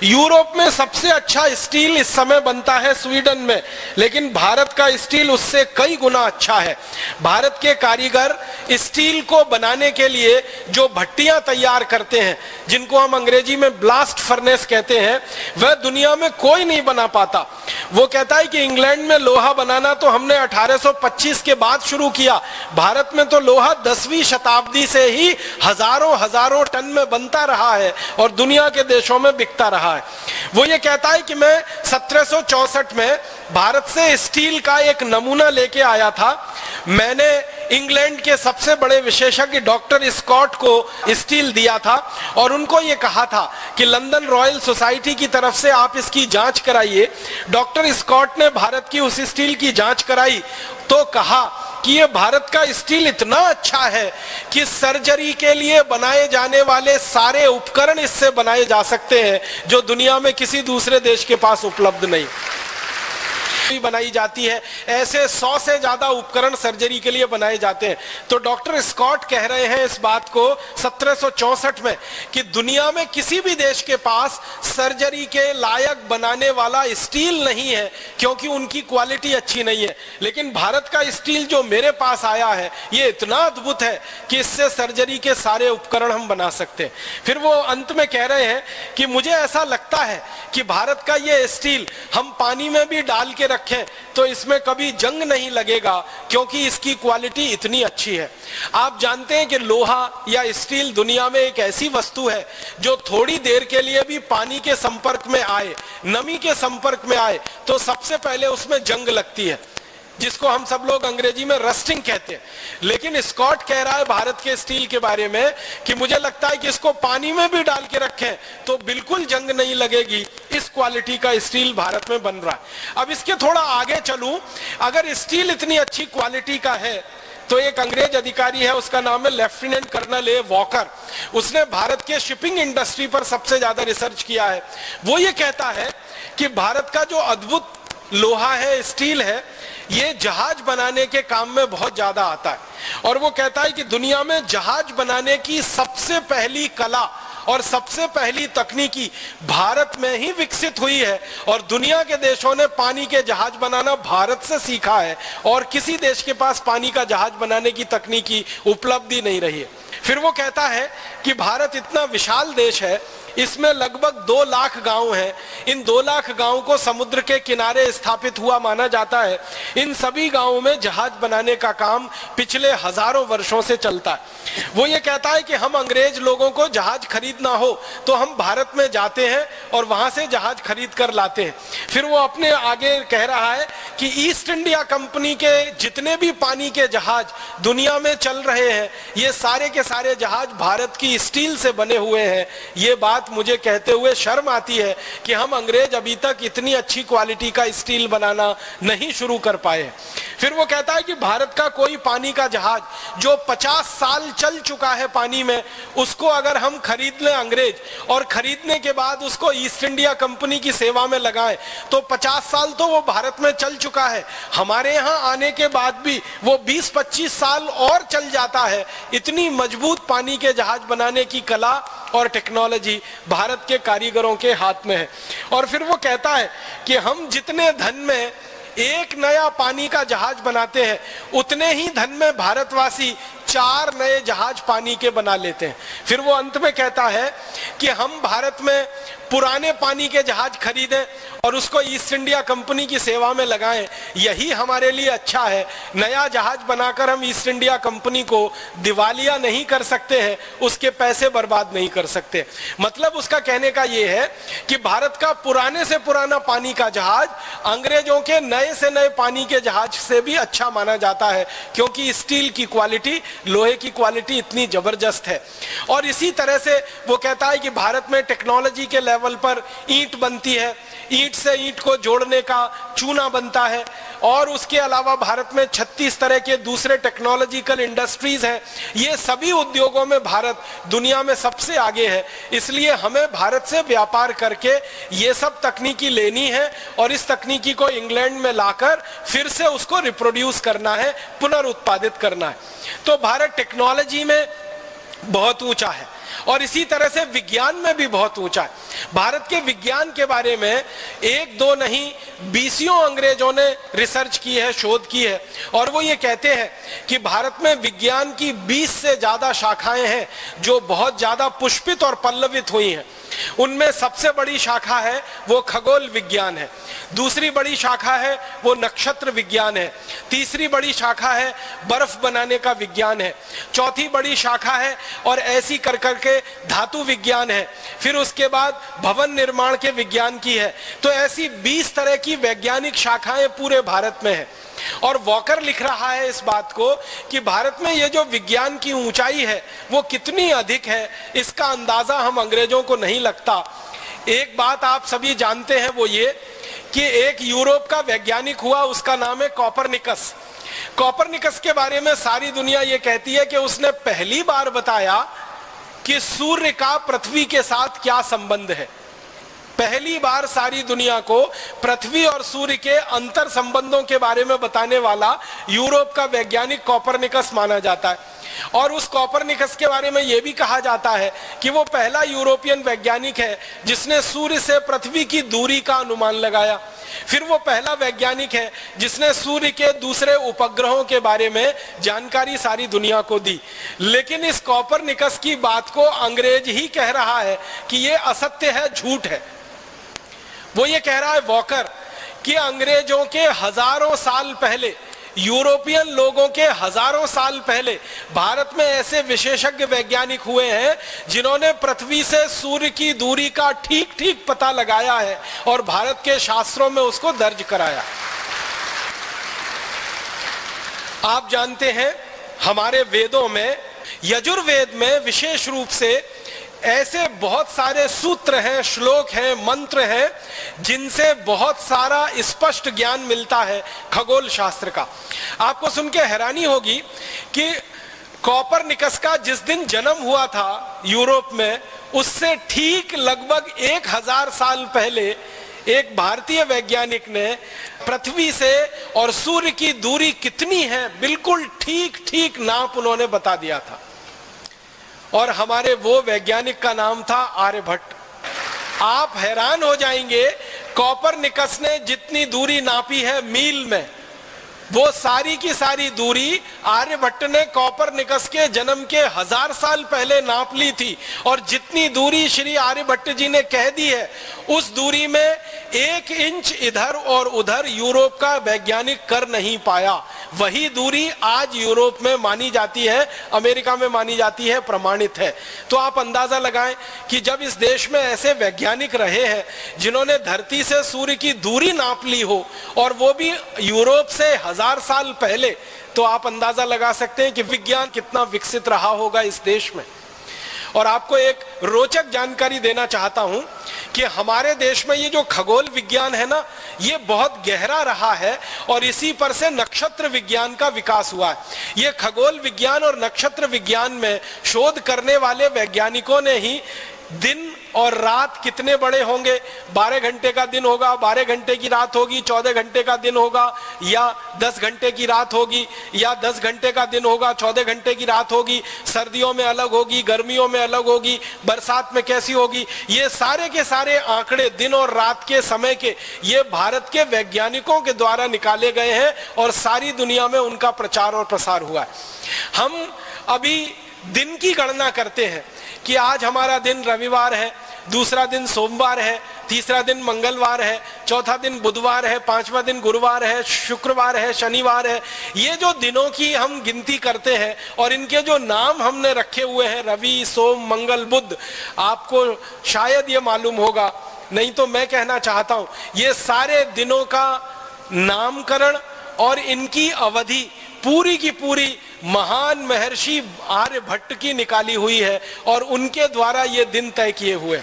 यूरोप में सबसे अच्छा स्टील इस समय बनता है स्वीडन में, लेकिन भारत का स्टील उससे कई गुना अच्छा है। भारत के कारीगर स्टील को बनाने के लिए जो भट्टियां तैयार करते हैं, जिनको हम अंग्रेजी में ब्लास्ट फर्नेस कहते हैं, वह दुनिया में कोई नहीं बना पाता। वो कहता है कि इंग्लैंड में लोहा बनाना तो हमने 1825 के बाद शुरू किया, भारत में तो लोहा 10वीं शताब्दी से ही हजारों टन में बनता रहा है और दुनिया के देशों में बिकता रहा है। वो ये कहता है कि मैं 1764 में भारत से स्टील का एक नमूना लेके आया था। मैंने इंग्लैंड के सबसे बड़े विशेषज्ञ डॉक्टर स्कॉट को स्टील दिया था और उनको ये कहा था कि लंदन रॉयल सोसाइटी की तरफ से आप इसकी जांच कराइए। डॉक्टर स्कॉट ने भारत की उस स्टील की जांच कराई तो कहा कि ये भारत का स्टील इतना अच्छा है कि सर्जरी के लिए बनाए जाने वाले सारे उपकरण इससे बनाए जा सकते हैं जो दुनिया में किसी दूसरे देश के पास उपलब्ध नहीं बनाई जाती है। ऐसे 100 से ज्यादा उपकरण सर्जरी के लिए बनाए जाते हैं। तो डॉक्टर स्कॉट कह रहे हैं इस बात को 1764 में कि दुनिया में किसी भी देश के पास सर्जरी के लायक बनाने वाला स्टील नहीं है, क्योंकि उनकी क्वालिटी अच्छी नहीं है। लेकिन भारत का स्टील जो मेरे पास आया है ये इतना अद्भुत है कि इससे सर्जरी के सारे उपकरण हम बना सकते हैं। फिर वो अंत में कह रहे हैं कि मुझे ऐसा लगता है कि भारत का ये स्टील हम पानी में भी डाल के रखें तो इसमें कभी जंग नहीं लगेगा, क्योंकि इसकी क्वालिटी इतनी अच्छी है। आप जानते हैं कि लोहा या स्टील दुनिया में एक ऐसी वस्तु है जो थोड़ी देर के लिए भी पानी के संपर्क में आए, नमी के संपर्क में आए तो सबसे पहले उसमें जंग लगती है, जिसको हम सब लोग अंग्रेजी में रस्टिंग कहते हैं। लेकिन स्कॉट कह रहा है भारत के स्टील के बारे में कि मुझे लगता है कि इसको पानी में भी डाल के रखें तो बिल्कुल जंग नहीं लगेगी। इस क्वालिटी का स्टील भारत में बन रहा है। अब इसके थोड़ा आगे चलूं, अगर स्टील इतनी अच्छी क्वालिटी का है तो एक अंग्रेज अधिकारी है, उसका नाम है लेफ्टिनेंट कर्नल ए वॉकर। उसने भारत के शिपिंग इंडस्ट्री पर सबसे ज्यादा रिसर्च किया है। वो ये कहता है कि भारत का जो अद्भुत लोहा है, स्टील है, ये जहाज बनाने के काम में बहुत ज्यादा आता है। और वो कहता है कि दुनिया में जहाज बनाने की सबसे पहली कला और सबसे पहली तकनीकी भारत में ही विकसित हुई है, और दुनिया के देशों ने पानी के जहाज बनाना भारत से सीखा है, और किसी देश के पास पानी का जहाज बनाने की तकनीकी उपलब्धि नहीं रही है। फिर वो कहता है कि भारत इतना विशाल देश है, इसमें लगभग 2 लाख गांव हैं। इन 2 लाख गांव को समुद्र के किनारे स्थापित हुआ माना जाता है। इन सभी गांवों में जहाज बनाने का काम पिछले हजारों वर्षों से चलता है। वो ये कहता है कि हम अंग्रेज लोगों को जहाज खरीदना हो तो हम भारत में जाते हैं और वहां से जहाज खरीद कर लाते हैं। फिर वो अपने आगे कह रहा है कि ईस्ट इंडिया कंपनी के जितने भी पानी के जहाज दुनिया में चल रहे हैं, ये सारे के सारे जहाज भारत की स्टील से बने हुए हैं। ये बात मुझे कहते हुए शर्म आती है कि हम अंग्रेज अभी तक इतनी अच्छी क्वालिटी का स्टील बनाना नहीं शुरू कर पाए। फिर वो कहता है कि भारत का कोई पानी का जहाज जो 50 साल चल चुका है पानी में, उसको अगर हम खरीद लें अंग्रेज, और खरीदने के बाद उसको ईस्ट इंडिया कंपनी की सेवा में लगाएं, तो 50 साल तो वो भारत में चल चुका है, हमारे यहाँ आने के बाद भी वो 20-25 साल और चल जाता है। इतनी मजबूत पानी के जहाज बनाने की कला और टेक्नोलॉजी भारत के कारीगरों के हाथ में है। और फिर वो कहता है कि हम जितने धन में एक नया पानी का जहाज बनाते हैं, उतने ही धन में भारतवासी 4 नए जहाज पानी के बना लेते हैं। फिर वो अंत में कहता है कि हम भारत में पुराने पानी के जहाज खरीदें और उसको ईस्ट इंडिया कंपनी की सेवा में लगाएं, यही हमारे लिए अच्छा है। नया जहाज बनाकर हम ईस्ट इंडिया कंपनी को दिवालिया नहीं कर सकते हैं, उसके पैसे बर्बाद नहीं कर सकते। मतलब उसका कहने का ये है कि भारत का पुराने से पुराना पानी का जहाज अंग्रेजों के नए से नए पानी के जहाज से भी अच्छा माना जाता है, क्योंकि स्टील की क्वालिटी, लोहे की क्वालिटी इतनी जबरदस्त है। और इसी तरह से वो कहता है कि भारत में टेक्नोलॉजी के लेवल पर ईंट बनती है, ईंट से ईंट को जोड़ने का चूना बनता है, और उसके अलावा भारत में 36 तरह के दूसरे टेक्नोलॉजिकल इंडस्ट्रीज हैं। ये सभी उद्योगों में भारत दुनिया में सबसे आगे है। इसलिए हमें भारत से व्यापार करके ये सब तकनीकी लेनी है और इस तकनीकी को इंग्लैंड में लाकर फिर से उसको रिप्रोड्यूस करना है, पुनर्उत्पादित करना है। तो भारत टेक्नोलॉजी में बहुत ऊंचा है और इसी तरह से विज्ञान में भी बहुत ऊंचा है। भारत के विज्ञान के बारे में 1-2 नहीं 20 अंग्रेजों ने रिसर्च की है, शोध की है, और वो ये कहते हैं कि भारत में विज्ञान की 20 से ज्यादा शाखाएं हैं जो बहुत ज्यादा पुष्पित और पल्लवित हुई हैं। उनमें सबसे बड़ी शाखा है वो खगोल विज्ञान है, दूसरी बड़ी शाखा है वो नक्षत्र विज्ञान है, तीसरी बड़ी शाखा है बर्फ बनाने का विज्ञान है, चौथी बड़ी शाखा है और ऐसी कर करके धातु विज्ञान है, फिर उसके बाद भवन निर्माण के विज्ञान की है। तो ऐसी 20 तरह की वैज्ञानिक शाखाएं पूरे भारत में है। और वॉकर लिख रहा है इस बात को कि भारत में ये जो विज्ञान की ऊंचाई है वो कितनी अधिक है, इसका अंदाजा हम अंग्रेजों को नहीं लगता। एक बात आप सभी जानते हैं वो ये कि एक यूरोप का वैज्ञानिक हुआ, उसका नाम है कॉपरनिकस। कॉपरनिकस के बारे में सारी दुनिया ये कहती है कि उसने पहली बार बताया कि सूर्य का पृथ्वी के साथ क्या संबंध है। पहली बार सारी दुनिया को पृथ्वी और सूर्य के अंतर संबंधों के बारे में बताने वाला यूरोप का वैज्ञानिक कॉपरनिकस माना जाता है। और उस कोपरनिकस के बारे में यह भी कहा जाता है कि वो पहला यूरोपियन वैज्ञानिक है जिसने सूर्य से पृथ्वी की दूरी का अनुमान लगाया। फिर वो पहला वैज्ञानिक है जिसने सूर्य के दूसरे उपग्रहों के बारे में जानकारी सारी दुनिया को दी। लेकिन इस कोपरनिकस की बात को अंग्रेज ही कह रहा है कि ये असत्य है, झूठ है। वो ये कह रहा है वॉकर कि अंग्रेजों के हजारों साल पहले, यूरोपियन लोगों के हजारों साल पहले भारत में ऐसे विशेषज्ञ वैज्ञानिक हुए हैं जिन्होंने पृथ्वी से सूर्य की दूरी का ठीक ठीक पता लगाया है और भारत के शास्त्रों में उसको दर्ज कराया। आप जानते हैं हमारे वेदों में, यजुर्वेद में विशेष रूप से ऐसे बहुत सारे सूत्र हैं, श्लोक हैं, मंत्र हैं जिनसे बहुत सारा स्पष्ट ज्ञान मिलता है खगोल शास्त्र का। आपको सुन के हैरानी होगी कि कोपरनिकस का जिस दिन जन्म हुआ था यूरोप में, उससे ठीक लगभग 1000 साल पहले एक भारतीय वैज्ञानिक ने पृथ्वी से और सूर्य की दूरी कितनी है बिल्कुल ठीक ठीक नाप उन्होंने बता दिया था। और हमारे वो वैज्ञानिक का नाम था आर्यभट्ट। आप हैरान हो जाएंगे, कोपरनिकस ने जितनी दूरी नापी है मील में, वो सारी की सारी दूरी आर्यभट्ट ने कोपरनिकस के जन्म के 1000 साल पहले नाप ली थी। और जितनी दूरी श्री आर्यभट्ट जी ने कह दी है, उस दूरी में 1 इंच इधर और उधर यूरोप का वैज्ञानिक कर नहीं पाया। वही दूरी आज यूरोप में मानी जाती है, अमेरिका में मानी जाती है, प्रमाणित है। तो आप अंदाजा लगाएं कि जब इस देश में ऐसे वैज्ञानिक रहे हैं जिन्होंने धरती से सूर्य की दूरी नाप ली हो, और वो भी यूरोप से 1000 साल पहले, तो आप अंदाजा लगा सकते हैं कि विज्ञान कितना विकसित रहा होगा इस देश में। और आपको एक रोचक जानकारी देना चाहता हूं कि हमारे देश में ये जो खगोल विज्ञान है ना, ये बहुत गहरा रहा है और इसी पर से नक्षत्र विज्ञान का विकास हुआ है। ये खगोल विज्ञान और नक्षत्र विज्ञान में शोध करने वाले वैज्ञानिकों ने ही दिन और रात कितने बड़े होंगे, 12 घंटे का दिन होगा, 12 घंटे की रात होगी, 14 घंटे का दिन होगा, या 10 घंटे की रात होगी, या 10 घंटे का दिन होगा, 14 घंटे की रात होगी, सर्दियों में अलग होगी, गर्मियों में अलग होगी, बरसात में कैसी होगी, ये सारे के सारे आंकड़े दिन और रात के समय के, ये भारत के वैज्ञानिकों के द्वारा निकाले गए हैं और सारी दुनिया में उनका प्रचार और प्रसार हुआ है। हम अभी दिन की गणना करते हैं कि आज हमारा दिन रविवार है, दूसरा दिन सोमवार है, तीसरा दिन मंगलवार है, चौथा दिन बुधवार है, पांचवा दिन गुरुवार है, शुक्रवार है, शनिवार है। ये जो दिनों की हम गिनती करते हैं और इनके जो नाम हमने रखे हुए हैं, रवि, सोम, मंगल, बुध, आपको शायद ये मालूम होगा, नहीं तो मैं कहना चाहता हूं, ये सारे दिनों का नामकरण और इनकी अवधि पूरी की पूरी महान महर्षि आर्यभट्ट की निकाली हुई है और उनके द्वारा ये दिन तय किए हुए।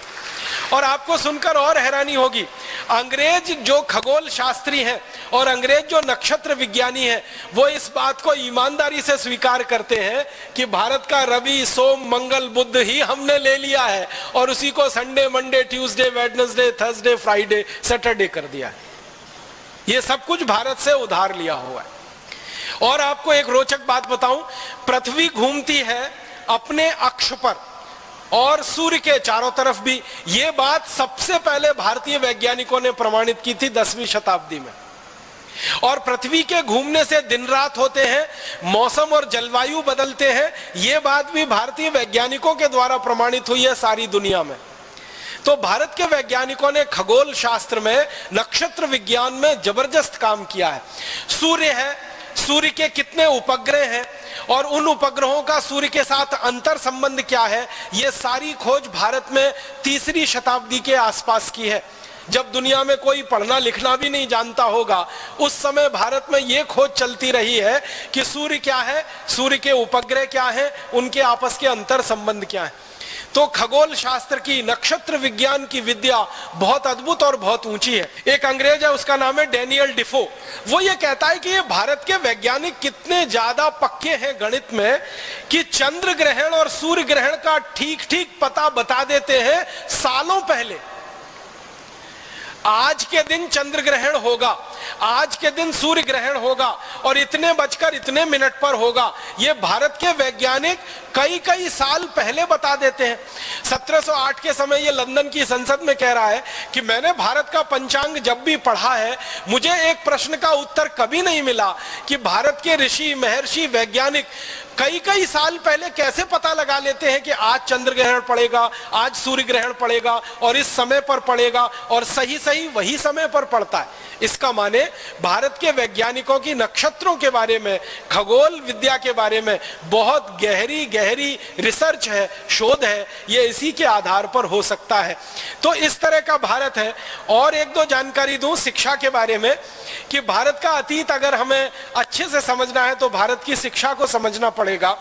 और आपको सुनकर और हैरानी होगी, अंग्रेज जो खगोल शास्त्री हैं और अंग्रेज जो नक्षत्र विज्ञानी हैं, वो इस बात को ईमानदारी से स्वीकार करते हैं कि भारत का रवि, सोम, मंगल, बुध ही हमने ले लिया है और उसी को Sunday, Monday, Tuesday, Wednesday, Thursday, Friday, Saturday कर दिया है। ये सब कुछ भारत से उधार लिया हुआ है। और आपको एक रोचक बात बताऊं, पृथ्वी घूमती है अपने अक्ष पर और सूर्य के चारों तरफ भी। यह बात सबसे पहले भारतीय वैज्ञानिकों ने प्रमाणित की थी 10वीं शताब्दी में। और पृथ्वी के घूमने से दिन रात होते हैं, मौसम और जलवायु बदलते हैं, यह बात भी भारतीय वैज्ञानिकों के द्वारा प्रमाणित हुई है सारी दुनिया में। तो भारत के वैज्ञानिकों ने खगोल शास्त्र में, नक्षत्र विज्ञान में जबरदस्त काम किया है। सूर्य है, सूर्य के कितने उपग्रह हैं और उन उपग्रहों का सूर्य के साथ अंतर संबंध क्या है, यह सारी खोज भारत में 3री शताब्दी के आसपास की है। जब दुनिया में कोई पढ़ना लिखना भी नहीं जानता होगा, उस समय भारत में यह खोज चलती रही है कि सूर्य क्या है, सूर्य के उपग्रह क्या है, उनके आपस के अंतर संबंध क्या है। तो खगोल शास्त्र की, नक्षत्र विज्ञान की विद्या बहुत अद्भुत और बहुत ऊंची है। एक अंग्रेज है, उसका नाम है डैनियल डिफो। वो ये कहता है कि ये भारत के वैज्ञानिक कितने ज्यादा पक्के हैं गणित में कि चंद्र ग्रहण और सूर्य ग्रहण का ठीक ठीक पता बता देते हैं सालों पहले। आज के दिन चंद्र ग्रहण होगा, आज के दिन सूर्य ग्रहण होगा और इतने बजकर इतने मिनट पर होगा, ये भारत के वैज्ञानिक कई कई साल पहले बता देते हैं। 1708 के समय ये लंदन की संसद में कह रहा है कि मैंने भारत का पंचांग जब भी पढ़ा है, मुझे एक प्रश्न का उत्तर कभी नहीं मिला कि भारत के ऋषि, महर्षि, वैज्ञानिक कई कई साल पहले कैसे पता लगा लेते हैं कि आज चंद्र ग्रहण पड़ेगा, आज सूर्य ग्रहण पड़ेगा और इस समय पर पड़ेगा, और सही सही वही समय पर पड़ता है। इसका माने भारत के वैज्ञानिकों की नक्षत्रों के बारे में, खगोल विद्या के बारे में बहुत गहरी गहरी रिसर्च है, शोध है, ये इसी के आधार पर हो सकता है। तो इस तरह का भारत है। और एक दो जानकारी दूं शिक्षा के बारे में कि भारत का अतीत अगर हमें अच्छे से समझना है तो भारत की शिक्षा को समझना पड़ेगा,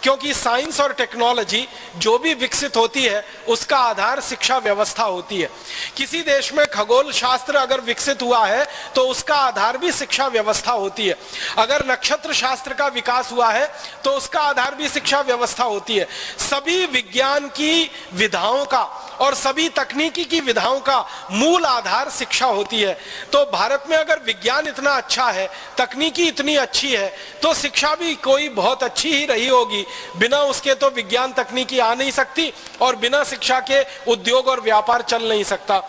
क्योंकि साइंस और टेक्नोलॉजी जो भी विकसित होती है उसका आधार शिक्षा व्यवस्था होती है। किसी देश में खगोल शास्त्र अगर विकसित हुआ है तो उसका आधार भी शिक्षा व्यवस्था होती है। अगर नक्षत्र शास्त्र का विकास हुआ है तो उसका आधार भी शिक्षा व्यवस्था होती है। सभी विज्ञान की विधाओं का और सभी तकनीकी की विधाओं का मूल आधार शिक्षा होती है। तो भारत में अगर विज्ञान इतना अच्छा है, तकनीकी इतनी अच्छी है, तो शिक्षा भी कोई बहुत अच्छी ही रही होगी। बिना उसके तो विज्ञान तकनीकी आ नहीं सकती और बिना शिक्षा के उद्योग और व्यापार चल नहीं सकता।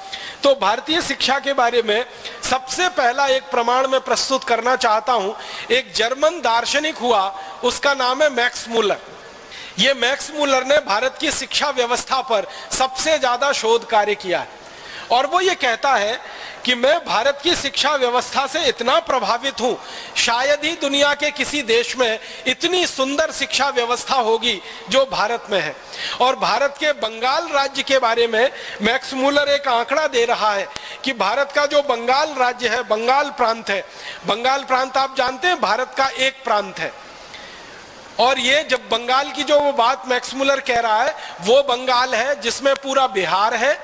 तो भारतीय शिक्षा के बारे में सबसे पहला एक प्रमाण मैं प्रस्तुत करना चाहता हूं। एक जर्मन दार्शनिक हुआ, उसका नाम है मैक्स मूलर। ये मैक्स मूलर ने भारत की शिक्षा व्यवस्था पर सबसे ज्यादा शोध कार्य किया है और वो ये कहता है कि मैं भारत की शिक्षा व्यवस्था से इतना प्रभावित हूं, शायद ही दुनिया के किसी देश में इतनी सुंदर शिक्षा व्यवस्था होगी जो भारत में है। और भारत के बंगाल राज्य के बारे में मैक्स मूलर एक आंकड़ा दे रहा है कि भारत का जो बंगाल राज्य है, बंगाल प्रांत है, बंगाल प्रांत आप जानते हैं भारत का एक प्रांत है। और ये जब बंगाल की जो वो बात मैक्स मूलर कह रहा है, वो बंगाल है जिसमें पूरा बिहार है,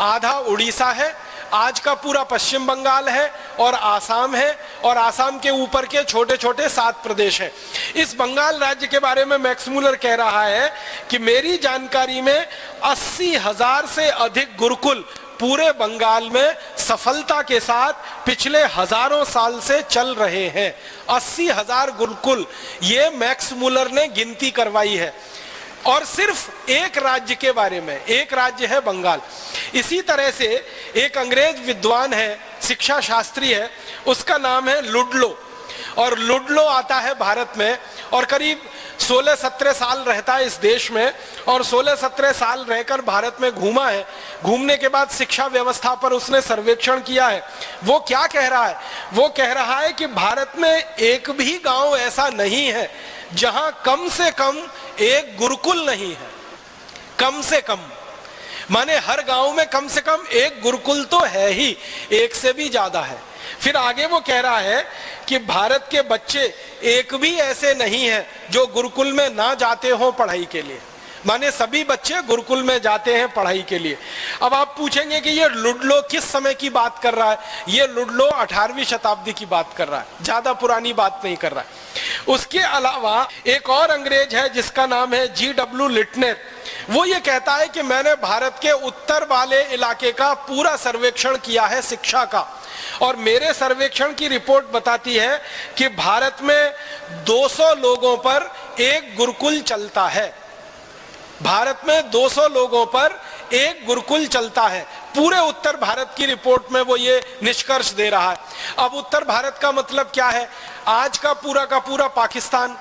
आधा उड़ीसा है, आज का पूरा पश्चिम बंगाल है और आसाम है, और आसाम के ऊपर के छोटे छोटे 7 प्रदेश हैं। इस बंगाल राज्य के बारे में मैक्स मूलर कह रहा है कि मेरी जानकारी में 80,000 से अधिक गुरुकुल पूरे बंगाल में सफलता के साथ पिछले हजारों साल से चल रहे हैं। 80,000 गुरुकुल, ये मैक्स मूलर ने गिनती करवाई है। और सिर्फ एक राज्य के बारे में, एक राज्य है बंगाल। इसी तरह से एक अंग्रेज विद्वान है, शिक्षा शास्त्री है, उसका नाम है लुडलो। और लुडलो आता है भारत में और करीब 16-17 साल रहता है इस देश में, और 16-17 साल रहकर भारत में घूमा है। घूमने के बाद शिक्षा व्यवस्था पर उसने सर्वेक्षण किया है। वो क्या कह रहा है? वो कह रहा है कि भारत में एक भी गांव ऐसा नहीं है जहां कम से कम एक गुरुकुल नहीं है। कम से कम माने हर गांव में कम से कम एक गुरुकुल तो है ही, एक से भी ज्यादा है। फिर आगे वो कह रहा है कि भारत के बच्चे एक भी ऐसे नहीं हैं जो गुरुकुल में ना जाते हों पढ़ाई के लिए। माने सभी बच्चे गुरुकुल में जाते हैं पढ़ाई के लिए। अब आप पूछेंगे कि ये लुडलो किस समय की बात कर रहा है? ये लुडलो 18वीं शताब्दी की बात कर रहा है, ज्यादा पुरानी बात नहीं कर रहा है। उसके अलावा एक और अंग्रेज है जिसका नाम है G.W. लिटनेर। वो ये कहता है कि मैंने भारत के उत्तर वाले इलाके का पूरा सर्वेक्षण किया है शिक्षा का, और मेरे सर्वेक्षण की रिपोर्ट बताती है कि भारत में 200 लोगों पर एक गुरुकुल चलता है। भारत में 200 लोगों पर एक गुरुकुल चलता है। पूरे उत्तर भारत की रिपोर्ट में वो ये निष्कर्ष दे रहा है। अब उत्तर भारत का मतलब क्या है? आज का पूरा पाकिस्तान,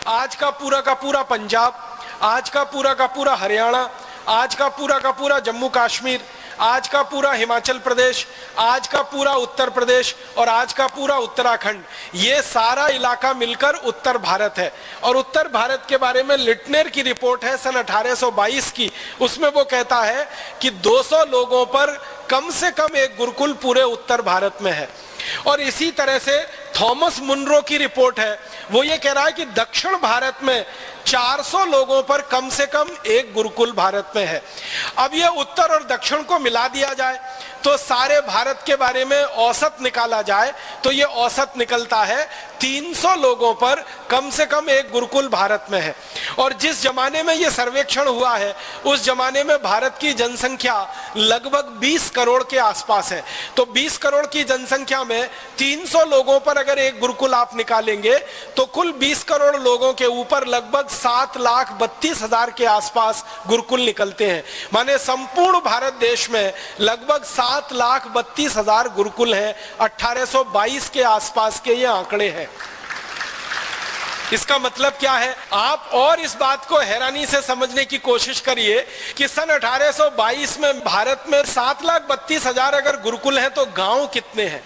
आज का पूरा पंजाब, आज का पूरा हरियाणा, आज का पूरा जम्मू कश्मीर, आज का पूरा हिमाचल प्रदेश, आज का पूरा उत्तर प्रदेश और आज का पूरा उत्तराखंड, ये सारा इलाका मिलकर उत्तर भारत है। और उत्तर भारत के बारे में लिटनेर की रिपोर्ट है सन 1822 की। उसमें वो कहता है कि 200 लोगों पर कम से कम एक गुरुकुल पूरे उत्तर भारत में है। और इसी तरह से थॉमस मुनरो की रिपोर्ट है, वो ये कह रहा है कि दक्षिण भारत में 400 लोगों पर कम से कम एक गुरुकुल भारत में है। अब ये उत्तर और दक्षिण को मिला दिया जाए तो सारे भारत के बारे में औसत निकाला जाए तो ये औसत निकलता है 300 लोगों पर कम से कम एक गुरुकुल भारत में है। और जिस जमाने में ये सर्वेक्षण हुआ है उस जमाने में भारत की जनसंख्या लगभग 20 करोड़ के आसपास है। तो 20 करोड़ की जनसंख्या में 300 लोगों पर अगर एक गुरुकुल आप निकालेंगे तो कुल 20 करोड़ लोगों के ऊपर लगभग 7,32,000 के आसपास गुरुकुल निकलते हैं। माने संपूर्ण भारत देश में लगभग 7,32,000 गुरुकुल हैं। 1822 के आसपास के ये आंकड़े हैं। इसका मतलब क्या है? आप और इस बात को हैरानी से समझने की कोशिश करिए कि सन 1822 में भारत में 7,32,000 अगर गुरुकुल हैं तो गांव कितने हैं?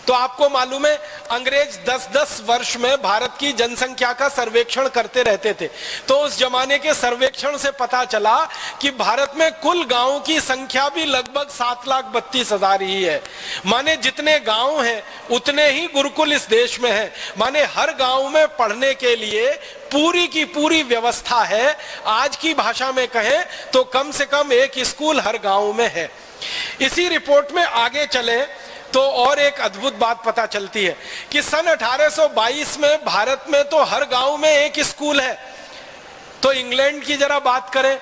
तो आपको मालूम है अंग्रेज 10-10 वर्ष में भारत की जनसंख्या का सर्वेक्षण करते रहते थे। तो उस जमाने के सर्वेक्षण से पता चला कि भारत में कुल गांवों की संख्या भी लगभग 7,32,000 ही है। माने जितने गांव हैं उतने ही गुरुकुल इस देश में हैं। माने हर गांव में पढ़ने के लिए पूरी की पूरी व्यवस्था है। आज की भाषा में कहें तो कम से कम एक स्कूल हर गांव में है। इसी रिपोर्ट में आगे चले तो और एक अद्भुत बात पता चलती है कि सन 1822 में भारत में तो हर गांव में एक स्कूल है। तो इंग्लैंड की जरा बात करें,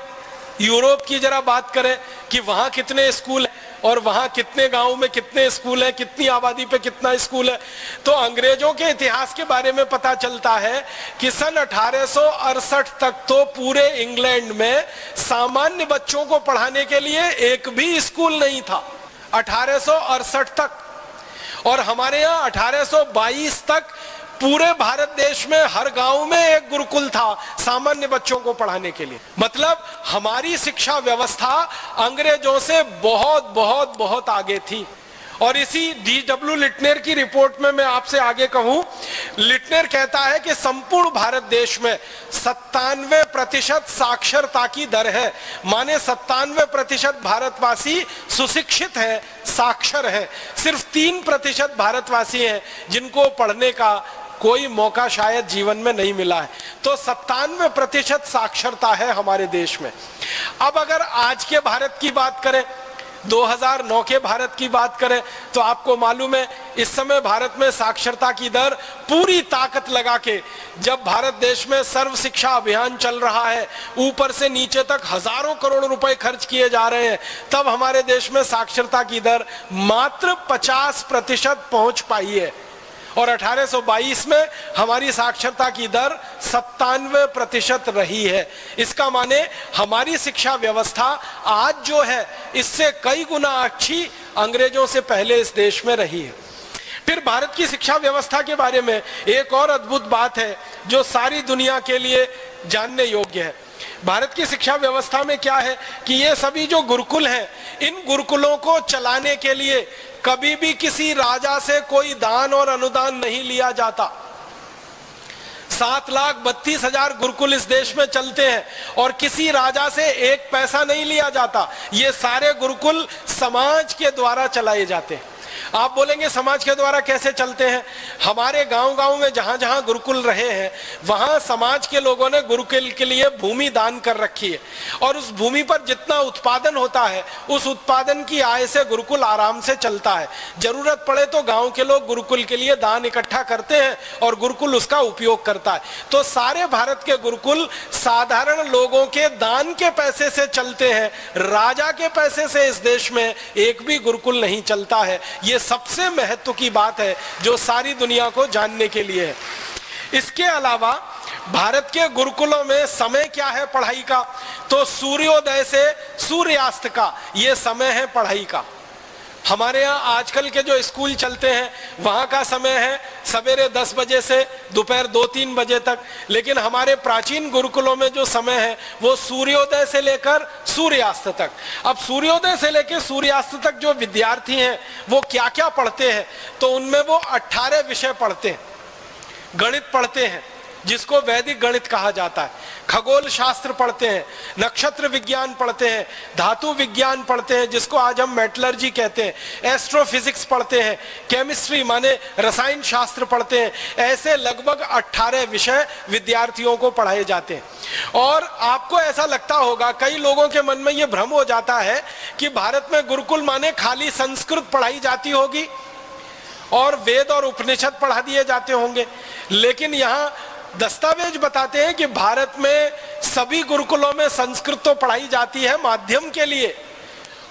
यूरोप की जरा बात करें कि वहां कितने स्कूल हैं और वहां कितने गांव में कितने स्कूल हैं, कितनी आबादी पे कितना स्कूल है। तो अंग्रेजों के इतिहास के बारे में पता चलता है कि सन 1868 तक तो पूरे इंग्लैंड में सामान्य बच्चों को पढ़ाने के लिए एक भी स्कूल नहीं था। 1868 तक। और हमारे यहाँ 1822 तक पूरे भारत देश में हर गांव में एक गुरुकुल था सामान्य बच्चों को पढ़ाने के लिए। मतलब हमारी शिक्षा व्यवस्था अंग्रेजों से बहुत बहुत बहुत आगे थी। और इसी D.W. लिटनेर की रिपोर्ट में मैं आपसे आगे कहूं, लिटनेर कहता है कि संपूर्ण भारत देश में 97% साक्षरता की दर है। माने 97% भारतवासी सुशिक्षित हैं, साक्षर हैं। सिर्फ 3% भारतवासी हैं जिनको पढ़ने का कोई मौका शायद जीवन में नहीं मिला है। तो 97% साक्षरता है हमारे देश में। अब अगर आज के भारत की बात करें, 2009 के भारत की बात करें तो आपको मालूम है इस समय भारत में साक्षरता की दर पूरी ताकत लगा के, जब भारत देश में सर्व शिक्षा अभियान चल रहा है, ऊपर से नीचे तक हजारों करोड़ रुपए खर्च किए जा रहे हैं, तब हमारे देश में साक्षरता की दर मात्र 50% पहुंच पाई है। और 1822 में हमारी साक्षरता की दर 97% रही है। इसका माने हमारी शिक्षा व्यवस्था आज जो है इससे कई गुना अच्छी अंग्रेजों से पहले इस देश में रही है। फिर भारत की शिक्षा व्यवस्था के बारे में एक और अद्भुत बात है जो सारी दुनिया के लिए जानने योग्य है। भारत की शिक्षा व्यवस्था में क्या है कि ये सभी जो गुरुकुल हैं, इन गुरुकुलों को चलाने के लिए कभी भी किसी राजा से कोई दान और अनुदान नहीं लिया जाता। 7,32,000 गुरुकुल इस देश में चलते हैं और किसी राजा से एक पैसा नहीं लिया जाता। ये सारे गुरुकुल समाज के द्वारा चलाए जाते हैं। आप बोलेंगे समाज के द्वारा कैसे चलते हैं? हमारे गांव-गांव में जहां जहां गुरुकुल रहे हैं वहां समाज के लोगों ने गुरुकुल के लिए भूमि दान कर रखी है और उस भूमि पर जितना उत्पादन होता है उस उत्पादन की आय से गुरुकुल आराम से चलता है। जरूरत पड़े तो गांव के लोग गुरुकुल के लिए दान इकट्ठा करते हैं और गुरुकुल उसका उपयोग करता है। तो सारे भारत के गुरुकुल साधारण लोगों के दान के पैसे से चलते हैं। राजा के पैसे से इस देश में एक भी गुरुकुल नहीं चलता है। ये सबसे महत्व की बात है जो सारी दुनिया को जानने के लिए है। इसके अलावा भारत के गुरुकुलों में समय क्या है पढ़ाई का? तो सूर्योदय से सूर्यास्त का ये समय है पढ़ाई का। हमारे यहाँ आजकल के जो स्कूल चलते हैं वहां का समय है सवेरे 10 बजे से दोपहर 2-3 बजे तक, लेकिन हमारे प्राचीन गुरुकुलों में जो समय है वो सूर्योदय से लेकर सूर्यास्त तक। अब सूर्योदय से लेकर सूर्यास्त तक जो विद्यार्थी हैं वो क्या क्या पढ़ते हैं? तो उनमें वो 18 विषय पढ़ते हैं। गणित पढ़ते हैं जिसको वैदिक गणित कहा जाता है, खगोल शास्त्र पढ़ते हैं, नक्षत्र विज्ञान पढ़ते हैं, धातु विज्ञान पढ़ते हैं जिसको आज हम मेटलर्जी कहते हैं, एस्ट्रोफिजिक्स पढ़ते हैं, केमिस्ट्री माने रसायन शास्त्र पढ़ते हैं। ऐसे लगभग 18 विषय विद्यार्थियों को पढ़ाए जाते हैं। और आपको ऐसा लगता होगा, कई लोगों के मन में यह भ्रम हो जाता है कि भारत में गुरुकुल माने खाली संस्कृत पढ़ाई जाती होगी और वेद और उपनिषद पढ़ा दिए जाते होंगे। लेकिन यहाँ दस्तावेज बताते हैं कि भारत में सभी गुरुकुलों में संस्कृत तो पढ़ाई जाती है माध्यम के लिए,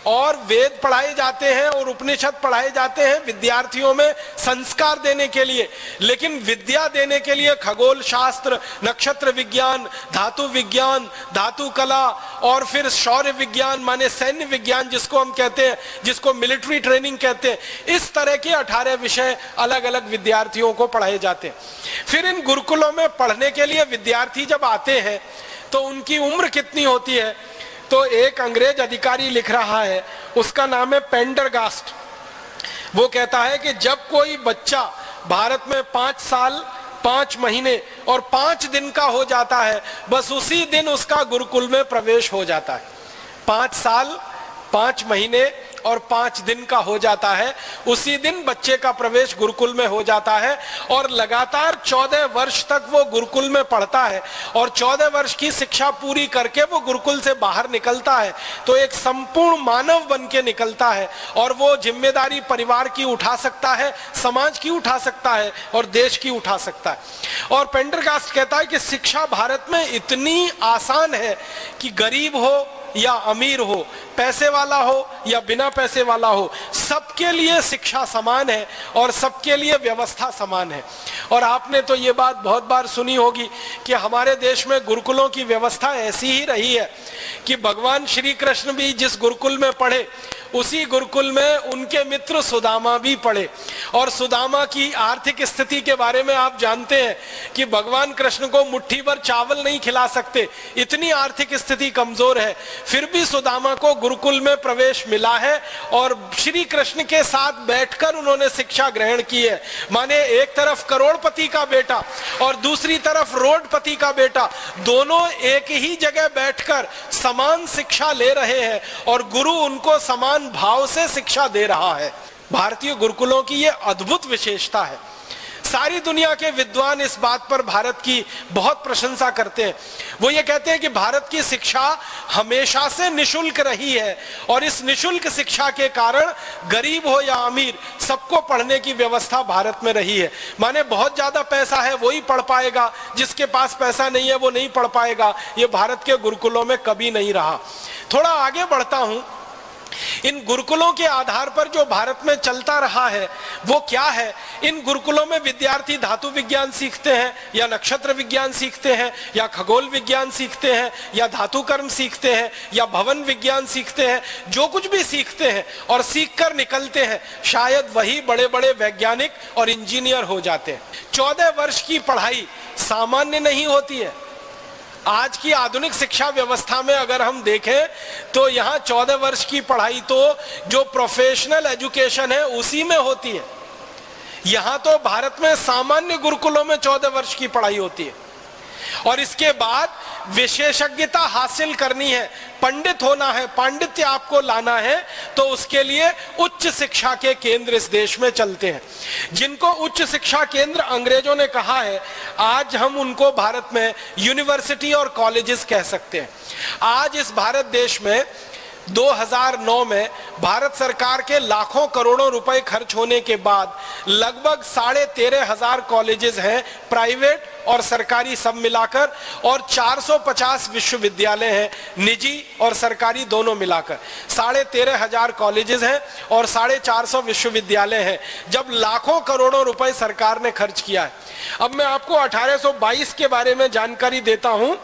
और वेद पढ़ाए जाते हैं और उपनिषद पढ़ाए जाते हैं विद्यार्थियों में संस्कार देने के लिए। लेकिन विद्या देने के लिए खगोल शास्त्र, नक्षत्र विज्ञान, धातु विज्ञान, धातु कला और फिर शौर्य विज्ञान माने सैन्य विज्ञान जिसको हम कहते हैं, जिसको मिलिट्री ट्रेनिंग कहते हैं, इस तरह के 18 विषय अलग अलग विद्यार्थियों को पढ़ाए जाते हैं। फिर इन गुरुकुलों में पढ़ने के लिए विद्यार्थी जब आते हैं तो उनकी उम्र कितनी होती है? तो एक अंग्रेज अधिकारी लिख रहा है, उसका नाम है पेंडरगास्ट। वो कहता है कि जब कोई बच्चा भारत में 5 साल 5 महीने और 5 दिन का हो जाता है, बस उसी दिन उसका गुरुकुल में प्रवेश हो जाता है। 5 साल 5 महीने और 5 दिन का हो जाता है, उसी दिन बच्चे का प्रवेश गुरुकुल में हो जाता है और लगातार 14 वर्ष तक वो गुरुकुल में पढ़ता है। और 14 वर्ष की शिक्षा पूरी करके वो गुरुकुल से बाहर निकलता है तो एक संपूर्ण मानव बन के निकलता है और वो जिम्मेदारी परिवार की उठा सकता है, समाज की उठा सकता है और देश की उठा सकता है। और पेंडरगास्ट कहता है कि शिक्षा भारत में इतनी आसान है कि गरीब हो या अमीर हो, पैसे वाला हो या बिना पैसे वाला हो, सबके लिए शिक्षा समान है और सबके लिए व्यवस्था समान है। और आपने तो ये बात बहुत बार सुनी होगी कि हमारे देश में गुरुकुलों की व्यवस्था ऐसी ही रही है कि भगवान श्री कृष्ण भी जिस गुरुकुल में पढ़े उसी गुरुकुल में उनके मित्र सुदामा भी पढ़े। और सुदामा की आर्थिक स्थिति के बारे में आप जानते हैं कि भगवान कृष्ण को मुट्ठी भर चावल नहीं खिला सकते, इतनी आर्थिक स्थिति कमजोर है, फिर भी सुदामा को गुरुकुल में प्रवेश मिला है और श्री कृष्ण के साथ बैठकर उन्होंने शिक्षा ग्रहण की है। माने एक तरफ करोड़पति का बेटा और दूसरी तरफ रोडपति का बेटा, दोनों एक ही जगह बैठकर समान शिक्षा ले रहे हैं और गुरु उनको समान भाव से शिक्षा दे रहा है। भारतीय गुरुकुलों की यह अद्भुत विशेषता है। सारी दुनिया के विद्वान इस बात पर भारत की बहुत प्रशंसा करते हैं। वो ये कहते हैं कि भारत की शिक्षा हमेशा से निशुल्क रही है और इस निशुल्क शिक्षा के कारण गरीब हो या अमीर सबको पढ़ने की व्यवस्था भारत में रही है। माने बहुत ज्यादा पैसा है वही पढ़ पाएगा, जिसके पास पैसा नहीं है वो नहीं पढ़ पाएगा। ये भारत के गुरुकुलों में कभी नहीं रहा। थोड़ा आगे बढ़ता हूं, इन गुरुकुलों के आधार पर जो भारत में चलता रहा है वो क्या है? इन गुरुकुलों में विद्यार्थी धातु विज्ञान सीखते हैं या नक्षत्र विज्ञान सीखते हैं या खगोल विज्ञान सीखते हैं या धातु कर्म सीखते हैं या भवन विज्ञान सीखते हैं। जो कुछ भी सीखते हैं और सीखकर निकलते हैं, शायद वही बड़े बड़े वैज्ञानिक और इंजीनियर हो जाते हैं। 14 वर्ष की पढ़ाई सामान्य नहीं होती है। आज की आधुनिक शिक्षा व्यवस्था में अगर हम देखें तो यहाँ 14 वर्ष की पढ़ाई तो जो प्रोफेशनल एजुकेशन है उसी में होती है। यहाँ तो भारत में सामान्य गुरुकुलों में 14 वर्ष की पढ़ाई होती है और इसके बाद विशेषज्ञता हासिल करनी है, पंडित होना है, पांडित्य आपको लाना है, तो उसके लिए उच्च शिक्षा के केंद्र इस देश में चलते हैं। जिनको उच्च शिक्षा केंद्र अंग्रेजों ने कहा है, आज हम उनको भारत में यूनिवर्सिटी और कॉलेजेस कह सकते हैं। आज इस भारत देश में 2009 में भारत सरकार के लाखों करोड़ों रुपए खर्च होने के बाद लगभग 13,500 कॉलेजेस हैं, प्राइवेट और सरकारी सब मिलाकर, और 450 विश्वविद्यालय हैं, निजी और सरकारी दोनों मिलाकर। 13,500 कॉलेजेस हैं और 450 विश्वविद्यालय हैं, जब लाखों करोड़ों रुपए सरकार ने खर्च किया है। अब मैं आपको 1822 के बारे में जानकारी देता हूं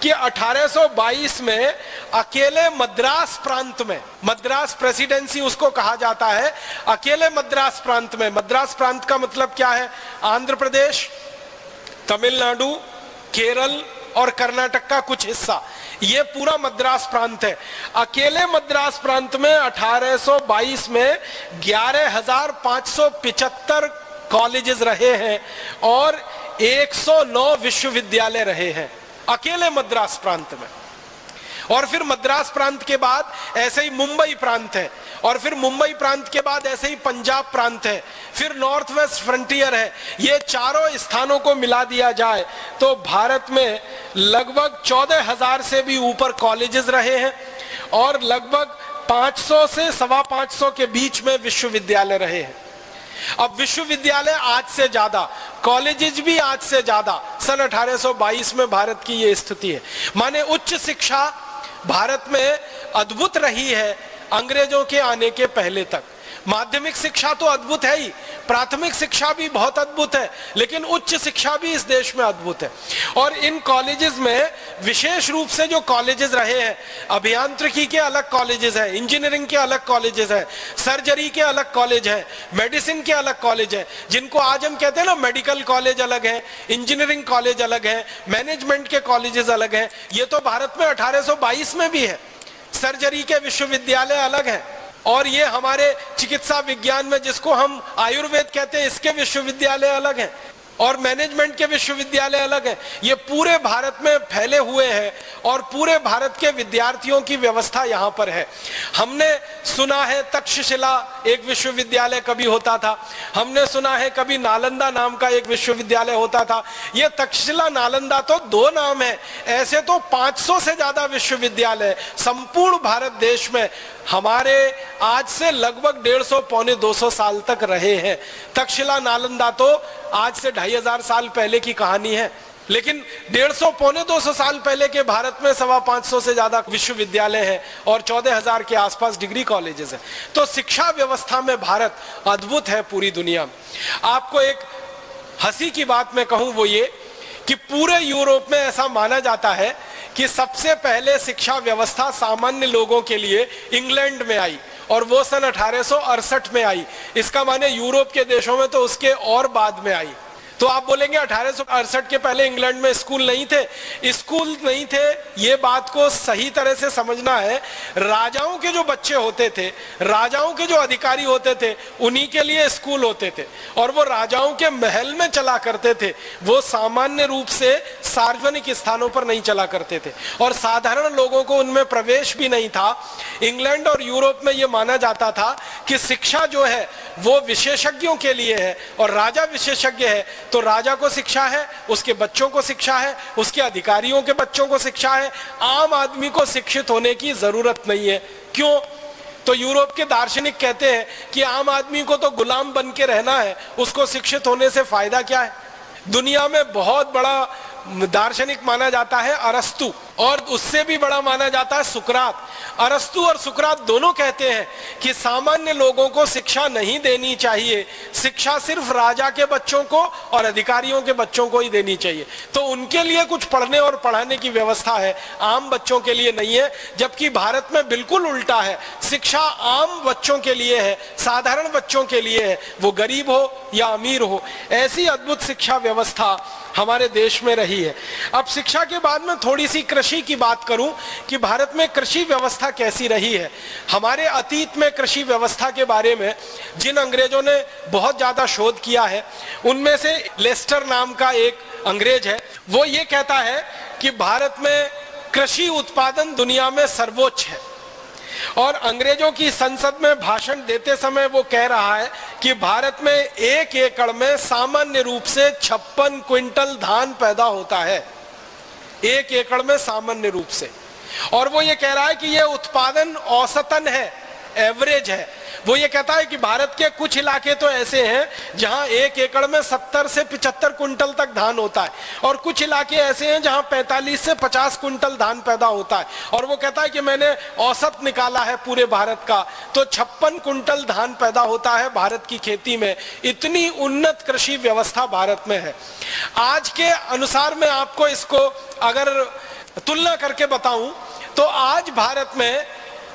कि 1822 में अकेले मद्रास प्रांत में, मद्रास प्रेसिडेंसी उसको कहा जाता है, अकेले मद्रास प्रांत में, मद्रास प्रांत का मतलब क्या है? आंध्र प्रदेश, तमिलनाडु, केरल और कर्नाटक का कुछ हिस्सा, ये पूरा मद्रास प्रांत है। अकेले मद्रास प्रांत में 1822 में 11,575 कॉलेजेस रहे हैं और 109 विश्वविद्यालय रहे हैं। अकेले मद्रास प्रांत में। और फिर मद्रास प्रांत के बाद ऐसे ही मुंबई प्रांत है, और फिर मुंबई प्रांत के बाद ऐसे ही पंजाब प्रांत है, फिर नॉर्थ वेस्ट फ्रंटियर है। ये चारों स्थानों को मिला दिया जाए तो भारत में लगभग 14,000 से भी ऊपर कॉलेजेस रहे हैं और लगभग 500 से 525 के बीच में विश्वविद्यालय रहे हैं। अब विश्वविद्यालय आज से ज्यादा, कॉलेजेस भी आज से ज्यादा। सन 1822 में भारत की ये स्थिति है। माने उच्च शिक्षा भारत में अद्भुत रही है अंग्रेजों के आने के पहले तक। माध्यमिक शिक्षा तो अद्भुत है ही, प्राथमिक शिक्षा भी बहुत अद्भुत है, लेकिन उच्च शिक्षा भी इस देश में अद्भुत है। और इन कॉलेजेस में विशेष रूप से जो कॉलेजेस रहे हैं, अभियांत्रिकी के अलग कॉलेजेस हैं, इंजीनियरिंग के अलग कॉलेजेस हैं, सर्जरी के अलग कॉलेज हैं, मेडिसिन के अलग कॉलेज हैं, जिनको आज हम कहते हैं ना मेडिकल कॉलेज अलग है, इंजीनियरिंग कॉलेज अलग है, मैनेजमेंट के कॉलेजेस अलग हैं। ये तो भारत में 1822 में भी है। सर्जरी के विश्वविद्यालय अलग है, और ये हमारे चिकित्सा विज्ञान में जिसको हम आयुर्वेद कहते हैं, इसके विश्वविद्यालय अलग हैं, और मैनेजमेंट के विश्वविद्यालय अलग हैं। ये पूरे भारत में फैले हुए हैं और पूरे भारत के विद्यार्थियों की व्यवस्था यहाँ पर है। हमने सुना है तक्षशिला एक विश्वविद्यालय कभी होता था, हमने सुना है कभी नालंदा नाम का एक विश्वविद्यालय होता था। ये तक्षशिला नालंदा तो दो नाम है, ऐसे तो 500 से ज्यादा विश्वविद्यालय संपूर्ण भारत देश में हमारे आज से लगभग 150 पौने 200 साल तक रहे हैं। तक्षशिला नालंदा तो आज से 2500 साल पहले की कहानी है, लेकिन 150 पौने 200 साल पहले के भारत में 550 से ज्यादा विश्वविद्यालय हैं और 14,000 के आसपास डिग्री कॉलेजेस हैं। तो शिक्षा व्यवस्था में भारत अद्भुत है पूरी दुनिया में। आपको एक हंसी की बात मैं कहूं, वो ये कि पूरे यूरोप में ऐसा माना जाता है कि सबसे पहले शिक्षा व्यवस्था सामान्य लोगों के लिए इंग्लैंड में आई, और वो सन 1868 में आई। इसका माने यूरोप के देशों में तो उसके और बाद में आई। तो आप बोलेंगे 1868 के पहले इंग्लैंड में स्कूल नहीं थे। स्कूल नहीं थे, ये बात को सही तरह से समझना है। राजाओं के जो बच्चे होते थे, राजाओं के जो अधिकारी होते थे, उन्हीं के लिए स्कूल होते थे, और वो राजाओं के महल में चला करते थे। वो सामान्य रूप से सार्वजनिक स्थानों पर नहीं चला करते थे, और साधारण लोगों को उनमें प्रवेश भी नहीं था। इंग्लैंड और यूरोप में ये माना जाता था कि शिक्षा जो है वो विशेषज्ञों के लिए है, और राजा विशेषज्ञ है तो राजा को शिक्षा है, उसके बच्चों को शिक्षा है, उसके अधिकारियों के बच्चों को शिक्षा है। आम आदमी को शिक्षित होने की जरूरत नहीं है। क्यों? तो यूरोप के दार्शनिक कहते हैं कि आम आदमी को तो गुलाम बन के रहना है, उसको शिक्षित होने से फायदा क्या है। दुनिया में बहुत बड़ा दार्शनिक माना जाता है अरस्तु, और उससे भी बड़ा माना जाता है सुकरात। अरस्तु और सुकरात दोनों कहते हैं कि सामान्य लोगों को शिक्षा नहीं देनी चाहिए, शिक्षा सिर्फ राजा के बच्चों को और अधिकारियों के बच्चों को ही देनी चाहिए। तो उनके लिए कुछ पढ़ने और पढ़ाने की व्यवस्था है, आम बच्चों के लिए नहीं है। जबकि भारत में बिल्कुल उल्टा है, शिक्षा आम बच्चों के लिए है, साधारण बच्चों के लिए है, वो गरीब हो या अमीर हो। ऐसी अद्भुत शिक्षा व्यवस्था हमारे देश में रही है। अब शिक्षा के बाद में थोड़ी सी कृषि की बात करूं कि भारत में कृषि व्यवस्था कैसी रही है। हमारे अतीत में कृषि व्यवस्था के बारे में जिन अंग्रेजों ने बहुत ज्यादा शोध किया है, उनमें से लेस्टर नाम का एक अंग्रेज है। वो ये कहता है कि भारत में कृषि उत्पादन दुनिया में सर्वोच्च है, और अंग्रेजों की संसद में भाषण देते समय वो कह रहा है कि भारत में 1 एकड़ में सामान्य रूप से 56 क्विंटल धान पैदा होता है। 1 एकड़ में सामान्य रूप से। और वो ये कह रहा है कि ये उत्पादन औसतन है, एवरेज है। वो ये कहता है कि भारत के कुछ इलाके तो ऐसे हैं जहां 1 एकड़ में 70 से 75 कुंटल तक धान होता है, और कुछ इलाके ऐसे हैं जहां 45 से 50 कुंटल धान पैदा होता है। और वो कहता है कि मैंने औसत निकाला है पूरे भारत का, तो 56 कुंटल धान पैदा होता है भारत की खेती में। इतनी उन्नत कृषि व्यवस्था भारत में है। आज के अनुसार मैं आपको इसको अगर तुलना करके बताऊं तो आज भारत में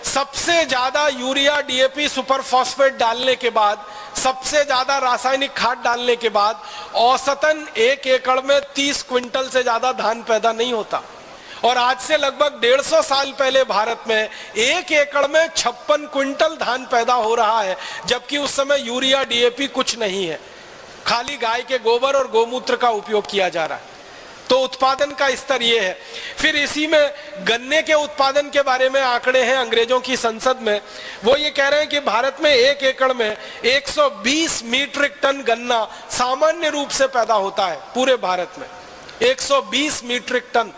सबसे ज्यादा यूरिया, डीएपी, सुपर फॉस्फेट डालने के बाद, सबसे ज्यादा रासायनिक खाद डालने के बाद औसतन 1 एकड़ में 30 क्विंटल से ज्यादा धान पैदा नहीं होता। और आज से लगभग 150 साल पहले भारत में 1 एकड़ में 56 क्विंटल धान पैदा हो रहा है, जबकि उस समय यूरिया, डीएपी कुछ नहीं है, खाली गाय के गोबर और गोमूत्र का उपयोग किया जा रहा है। तो उत्पादन का स्तर ये है। फिर इसी में गन्ने के उत्पादन के बारे में आंकड़े हैं अंग्रेजों की संसद में। वो ये कह रहे हैं कि भारत में 1 एकड़ में 120 मीट्रिक टन गन्ना सामान्य रूप से पैदा होता है पूरे भारत में, 120 मीट्रिक टन।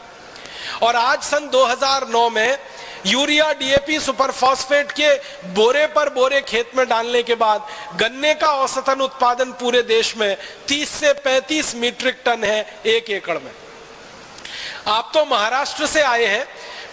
और आज सन 2009 में यूरिया, डीएपी, सुपर फॉस्फेट के बोरे पर बोरे खेत में डालने के बाद गन्ने का औसतन उत्पादन पूरे देश में 30 से 35 मीट्रिक टन है 1 एकड़ में। आप तो महाराष्ट्र से आए हैं।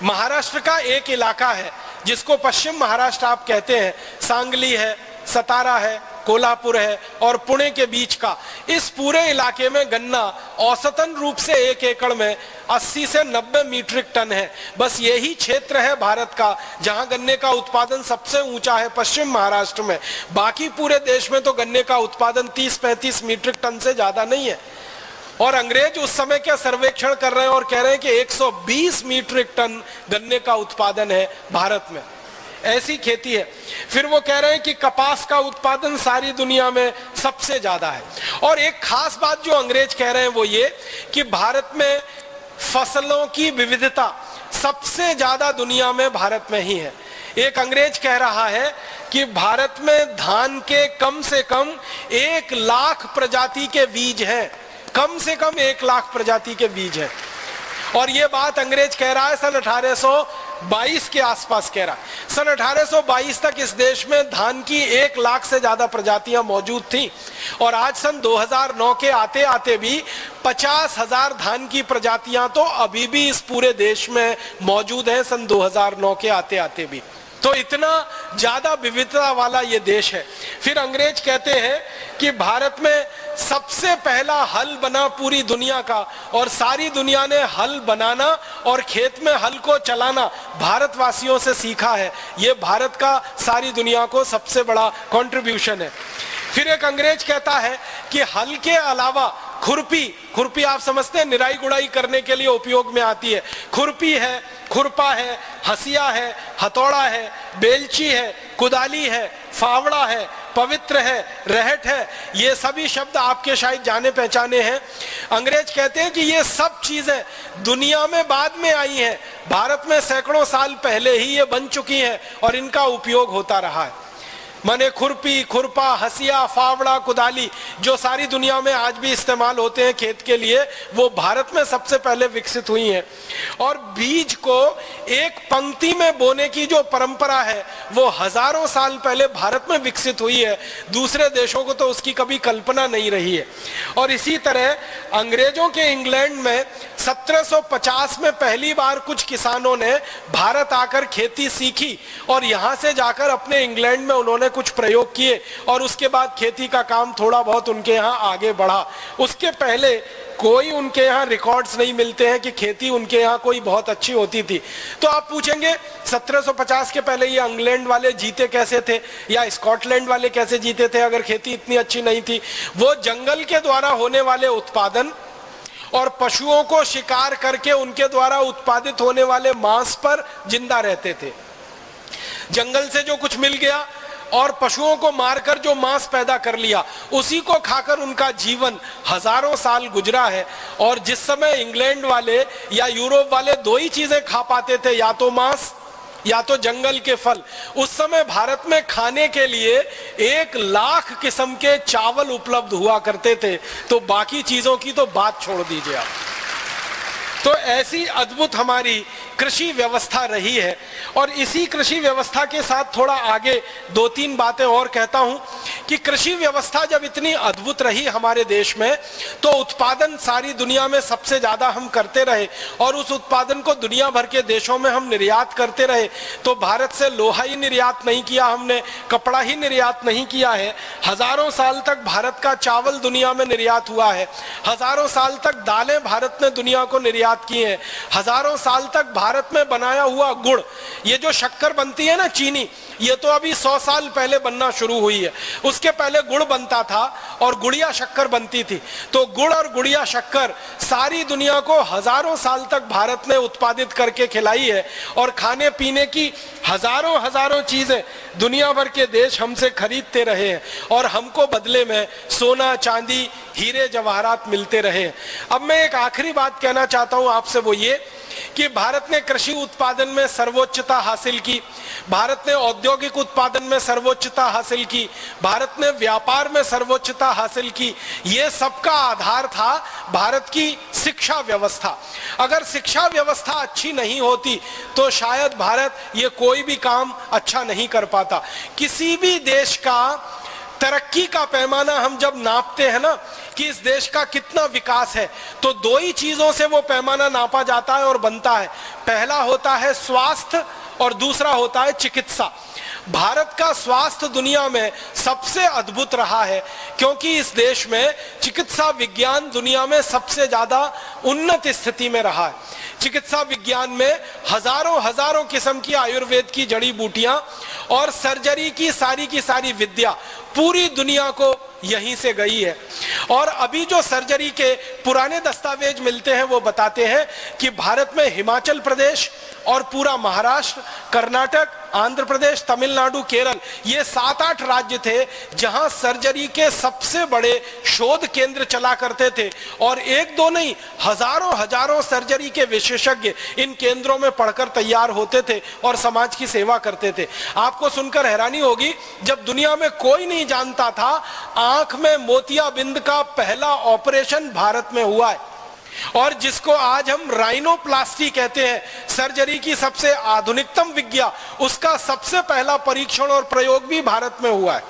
महाराष्ट्र का एक इलाका है जिसको पश्चिम महाराष्ट्र आप कहते हैं, सांगली है, सतारा है, कोल्हापुर है और पुणे के बीच का इस पूरे इलाके में गन्ना औसतन रूप से 1 एकड़ में 80 से 90 मीट्रिक टन है। बस यही क्षेत्र है भारत का जहां गन्ने का उत्पादन सबसे ऊंचा है, पश्चिम महाराष्ट्र में। बाकी पूरे देश में तो गन्ने का उत्पादन 30-35 मीट्रिक टन से ज्यादा नहीं है। और अंग्रेज उस समय क्या सर्वेक्षण कर रहे हैं और कह रहे हैं कि 120 मीट्रिक टन गन्ने का उत्पादन है भारत में, ऐसी खेती है। फिर वो कह रहे हैं कि कपास का उत्पादन सारी दुनिया में सबसे ज्यादा है। और एक खास बात जो अंग्रेज कह रहे हैं वो ये कि भारत में फसलों की विविधता सबसे ज्यादा दुनिया में भारत में ही है। एक अंग्रेज कह रहा है कि भारत में धान के कम से कम 1 लाख प्रजाति के बीज हैं, कम से कम 1 लाख प्रजाति के बीज हैं। और ये बात अंग्रेज कह रहा है सन 1822 के आसपास कह रहा है। सन 1822 तक इस देश में धान की 1 लाख से ज्यादा प्रजातियां मौजूद थी और आज सन 2009 के आते आते भी 50,000 धान की प्रजातियां तो अभी भी इस पूरे देश में मौजूद हैं, सन 2009 के आते आते भी। तो इतना ज्यादा विविधता वाला ये देश है। फिर अंग्रेज कहते हैं कि भारत में सबसे पहला हल बना पूरी दुनिया का और सारी दुनिया ने हल बनाना और खेत में हल को चलाना भारतवासियों से सीखा है। ये भारत का सारी दुनिया को सबसे बड़ा कंट्रीब्यूशन है। फिर एक अंग्रेज कहता है कि हल के अलावा खुरपी आप समझते हैं निराई गुड़ाई करने के लिए उपयोग में आती है। खुरपी है, खुरपा है, हसिया है, हथौड़ा है, बेलची है, कुदाली है, फावड़ा है, पवित्र है, रहट है, ये सभी शब्द आपके शायद जाने पहचाने हैं। अंग्रेज कहते हैं कि ये सब चीजें दुनिया में बाद में आई हैं, भारत में सैकड़ों साल पहले ही ये बन चुकी हैं और इनका उपयोग होता रहा है। माने खुरपी, खुरपा, हसिया, फावड़ा, कुदाली जो सारी दुनिया में आज भी इस्तेमाल होते हैं खेत के लिए, वो भारत में सबसे पहले विकसित हुई हैं। और बीज को एक पंक्ति में बोने की जो परंपरा है वो हजारों साल पहले भारत में विकसित हुई है। दूसरे देशों को तो उसकी कभी कल्पना नहीं रही है। और इसी तरह अंग्रेजों के इंग्लैंड में 1750 में पहली बार कुछ किसानों ने भारत आकर खेती सीखी और यहां से जाकर अपने इंग्लैंड में उन्होंने कुछ प्रयोग किए और उसके बाद खेती का काम थोड़ा बहुत उनके यहाँ आगे बढ़ा। उसके पहले कोई उनके यहाँ रिकॉर्ड्स नहीं मिलते हैं कि खेती उनके यहाँ कोई बहुत अच्छी होती थी। तो आप पूछेंगे 1750 के पहले ये इंग्लैंड वाले जीते कैसे थे या स्कॉटलैंड वाले कैसे जीते थे अगर खेती इतनी अच्छी नहीं थी? वो जंगल के द्वारा होने वाले उत्पादन और पशुओं को शिकार करके उनके द्वारा उत्पादित होने वाले मांस पर जिंदा रहते थे। जंगल से जो कुछ मिल गया और पशुओं को मारकर जो मांस पैदा कर लिया उसी को खाकर उनका जीवन हजारों साल गुजरा है। और जिस समय इंग्लैंड वाले या यूरोप वाले 2 ही चीजें खा पाते थे, या तो मांस या तो जंगल के फल, उस समय भारत में खाने के लिए 1 लाख किस्म के चावल उपलब्ध हुआ करते थे। तो बाकी चीजों की तो बात छोड़ दीजिए आप। तो ऐसी अद्भुत हमारी कृषि व्यवस्था रही है। और इसी कृषि व्यवस्था के साथ थोड़ा आगे 2-3 बातें और कहता हूं कि कृषि व्यवस्था जब इतनी अद्भुत रही हमारे देश में तो उत्पादन सारी दुनिया में सबसे ज्यादा हम करते रहे और उस उत्पादन को दुनिया भर के देशों में हम निर्यात करते रहे। तो भारत से लोहा ही निर्यात नहीं किया हमने, कपड़ा ही निर्यात नहीं किया है। हजारों साल तक भारत का चावल दुनिया में निर्यात हुआ है। हजारों साल तक दालें भारत ने दुनिया को निर्यात की हैं। हजारों साल तक भारत में बनाया हुआ गुड़, ये जो शक्कर बनती है ना, चीनी, ये तो अभी 100 साल पहले बनना शुरू हुई है। उस उसके पहले गुड़ बनता था और गुड़िया शक्कर बनती थी। तो गुड़ और गुड़िया शक्कर सारी दुनिया को हजारों साल तक भारत ने उत्पादित करके खिलाई है और खाने पीने की हजारों हजारों चीजें दुनिया भर के देश हमसे खरीदते रहे हैं और हमको बदले में सोना चांदी हीरे जवाहरात मिलते रहे हैं। अब मैं एक आखिरी बात कहना चाहता हूं आपसे, वो ये कि भारत ने कृषि उत्पादन में सर्वोच्चता हासिल की, भारत ने औद्योगिक उत्पादन में सर्वोच्चता हासिल की, भारत ने व्यापार में सर्वोच्चता हासिल की। ये सबका आधार था भारत की शिक्षा व्यवस्था। अगर शिक्षा व्यवस्था अच्छी नहीं होती तो शायद भारत ये कोई भी काम अच्छा नहीं कर पाता। किसी भी देश का तरक्की का पैमाना हम जब नापते हैं ना कि इस देश का कितना विकास है, तो दो ही चीजों से वो पैमाना नापा जाता है और बनता है। पहला होता है स्वास्थ्य और दूसरा होता है चिकित्सा। भारत का स्वास्थ्य दुनिया में सबसे अद्भुत रहा है क्योंकि इस देश में चिकित्सा विज्ञान दुनिया में सबसे ज्यादा उन्नत स्थिति में रहा है। चिकित्सा विज्ञान में हजारों हजारों किस्म की आयुर्वेद की जड़ी बूटियां और सर्जरी की सारी विद्या पूरी दुनिया को यहीं से गई है। और अभी जो सर्जरी के पुराने दस्तावेज मिलते हैं वो बताते हैं कि भारत में हिमाचल प्रदेश और पूरा महाराष्ट्र, कर्नाटक, आंध्र प्रदेश, तमिलनाडु, केरल, ये 7-8 राज्य थे जहां सर्जरी के सबसे बड़े शोध केंद्र चला करते थे और एक दो नहीं हजारों हजारों सर्जरी के विशेषज्ञ इन केंद्रों में पढ़कर तैयार होते थे और समाज की सेवा करते थे। आपको सुनकर हैरानी होगी, जब दुनिया में कोई नहीं जानता था, आंख में मोतियाबिंद का पहला ऑपरेशन भारत में हुआ है और जिसको आज हम राइनोप्लास्टी कहते हैं, सर्जरी की सबसे आधुनिकतम विज्ञा, उसका सबसे पहला परीक्षण और प्रयोग भी भारत में हुआ है।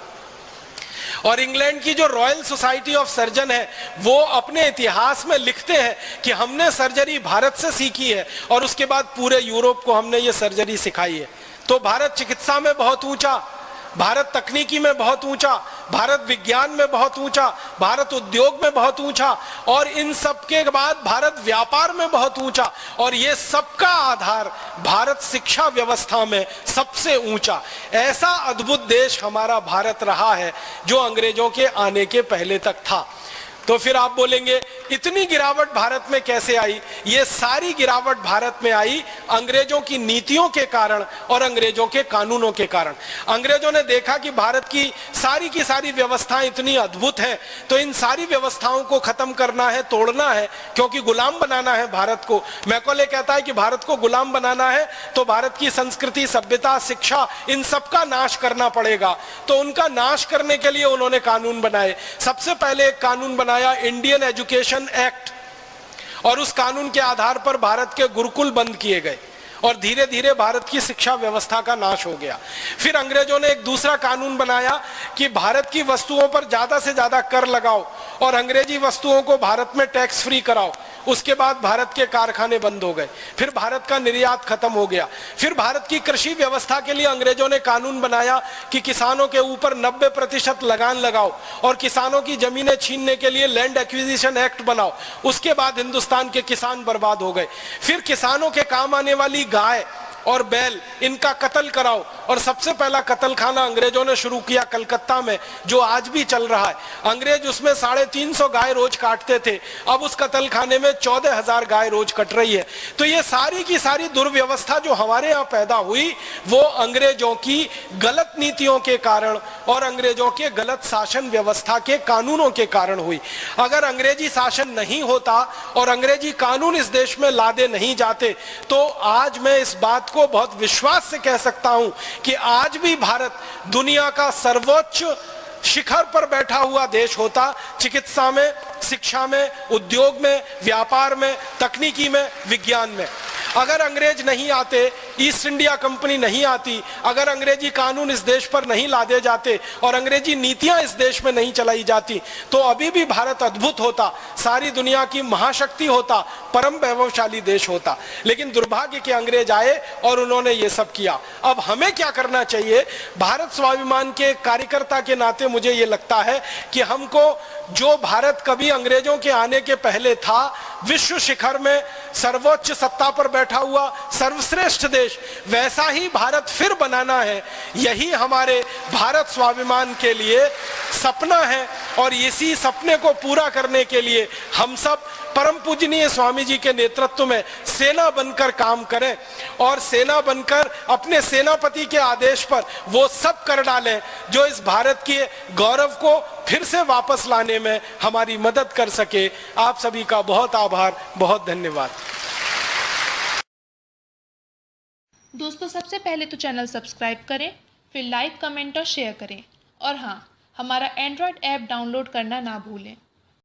और इंग्लैंड की जो रॉयल सोसाइटी ऑफ सर्जन है वो अपने इतिहास में लिखते हैं कि हमने सर्जरी भारत से सीखी है और उसके बाद पूरे यूरोप को हमने ये सर्जरी सिखाई है। तो भारत चिकित्सा में बहुत ऊंचा, भारत तकनीकी में बहुत ऊंचा, भारत विज्ञान में बहुत ऊंचा, भारत उद्योग में बहुत ऊंचा और इन सब के बाद भारत व्यापार में बहुत ऊंचा और ये सबका आधार भारत शिक्षा व्यवस्था में सबसे ऊंचा। ऐसा अद्भुत देश हमारा भारत रहा है जो अंग्रेजों के आने के पहले तक था। तो फिर आप बोलेंगे इतनी गिरावट भारत में कैसे आई? ये सारी गिरावट भारत में आई अंग्रेजों की नीतियों के कारण और अंग्रेजों के कानूनों के कारण। अंग्रेजों ने देखा कि भारत की सारी व्यवस्थाएं इतनी अद्भुत हैं, तो इन सारी व्यवस्थाओं को खत्म करना है, तोड़ना है, क्योंकि गुलाम बनाना है भारत को। मैकॉले कहता है कि भारत को गुलाम बनाना है तो भारत की संस्कृति, सभ्यता, शिक्षा, इन सबका नाश करना पड़ेगा। तो उनका नाश करने के लिए उन्होंने कानून बनाए। सबसे पहले एक कानून बनाया इंडियन एजुकेशन एक्ट और उस कानून के आधार पर भारत के गुरुकुल बंद किए गए और धीरे धीरे भारत की शिक्षा व्यवस्था का नाश हो गया। फिर अंग्रेजों ने एक दूसरा कानून बनाया कि भारत की वस्तुओं पर ज्यादा से ज्यादा कर लगाओ और अंग्रेजी वस्तुओं को भारत में टैक्स फ्री कराओ। उसके बाद भारत के कारखाने बंद हो गए, फिर भारत का निर्यात खत्म हो गया। फिर भारत की कृषि व्यवस्था के लिए अंग्रेजों ने कानून बनाया कि किसानों के ऊपर 90% लगान लगाओ और किसानों की जमीनें छीनने के लिए लैंड एक्विजिशन एक्ट बनाओ। उसके बाद हिंदुस्तान के किसान बर्बाद हो गए। फिर किसानों के काम आने वाली गाय और बैल, इनका कत्ल कराओ और सबसे पहला कत्ल खाना अंग्रेजों ने शुरू किया कलकत्ता में, जो आज भी चल रहा है। अंग्रेज उसमें 350 गाय रोज काटते थे, अब उस कत्ल खाने में 14,000 गाय रोज कट रही है। तो ये सारी की सारी दुर्व्यवस्था जो हमारे यहाँ पैदा हुई वो अंग्रेजों की गलत नीतियों के कारण और अंग्रेजों के गलत शासन व्यवस्था के कानूनों के कारण हुई। अगर अंग्रेजी शासन नहीं होता और अंग्रेजी कानून इस देश में लादे नहीं जाते तो आज मैं इस बात को बहुत विश्वास से कह सकता हूं कि आज भी भारत दुनिया का सर्वोच्च शिखर पर बैठा हुआ देश होता, चिकित्सा में, शिक्षा में, उद्योग में, व्यापार में, तकनीकी में, विज्ञान में। अगर अंग्रेज नहीं आते, ईस्ट इंडिया कंपनी नहीं आती, अगर अंग्रेजी कानून इस देश पर नहीं लादे जाते और अंग्रेजी नीतियां इस देश में नहीं चलाई जाती तो अभी भी भारत अद्भुत होता, सारी दुनिया की महाशक्ति होता, परम वैभवशाली देश होता। लेकिन दुर्भाग्य के अंग्रेज आए और उन्होंने ये सब किया। अब हमें क्या करना चाहिए? भारत स्वाभिमान के कार्यकर्ता के नाते मुझे ये लगता है कि हमको जो भारत कभी अंग्रेजों के आने के पहले था विश्व शिखर में सर्वोच्च सत्ता पर बैठा हुआ सर्वश्रेष्ठ देश, वैसा ही भारत फिर बनाना है। यही हमारे भारत स्वाभिमान के लिए सपना है और इसी सपने को पूरा करने के लिए हम सब परम पूजनीय स्वामी जी के नेतृत्व में सेना बनकर काम करें और सेना बनकर अपने सेनापति के आदेश पर वो सब कर डालें जो इस भारत के गौरव को फिर से वापस लाने में हमारी मदद कर सके। आप सभी का बहुत आभार, बहुत धन्यवाद। दोस्तों, सबसे पहले तो चैनल सब्सक्राइब करें, फिर लाइक, कमेंट और शेयर करें और हाँ, हमारा एंड्रॉयड ऐप डाउनलोड करना ना भूलें।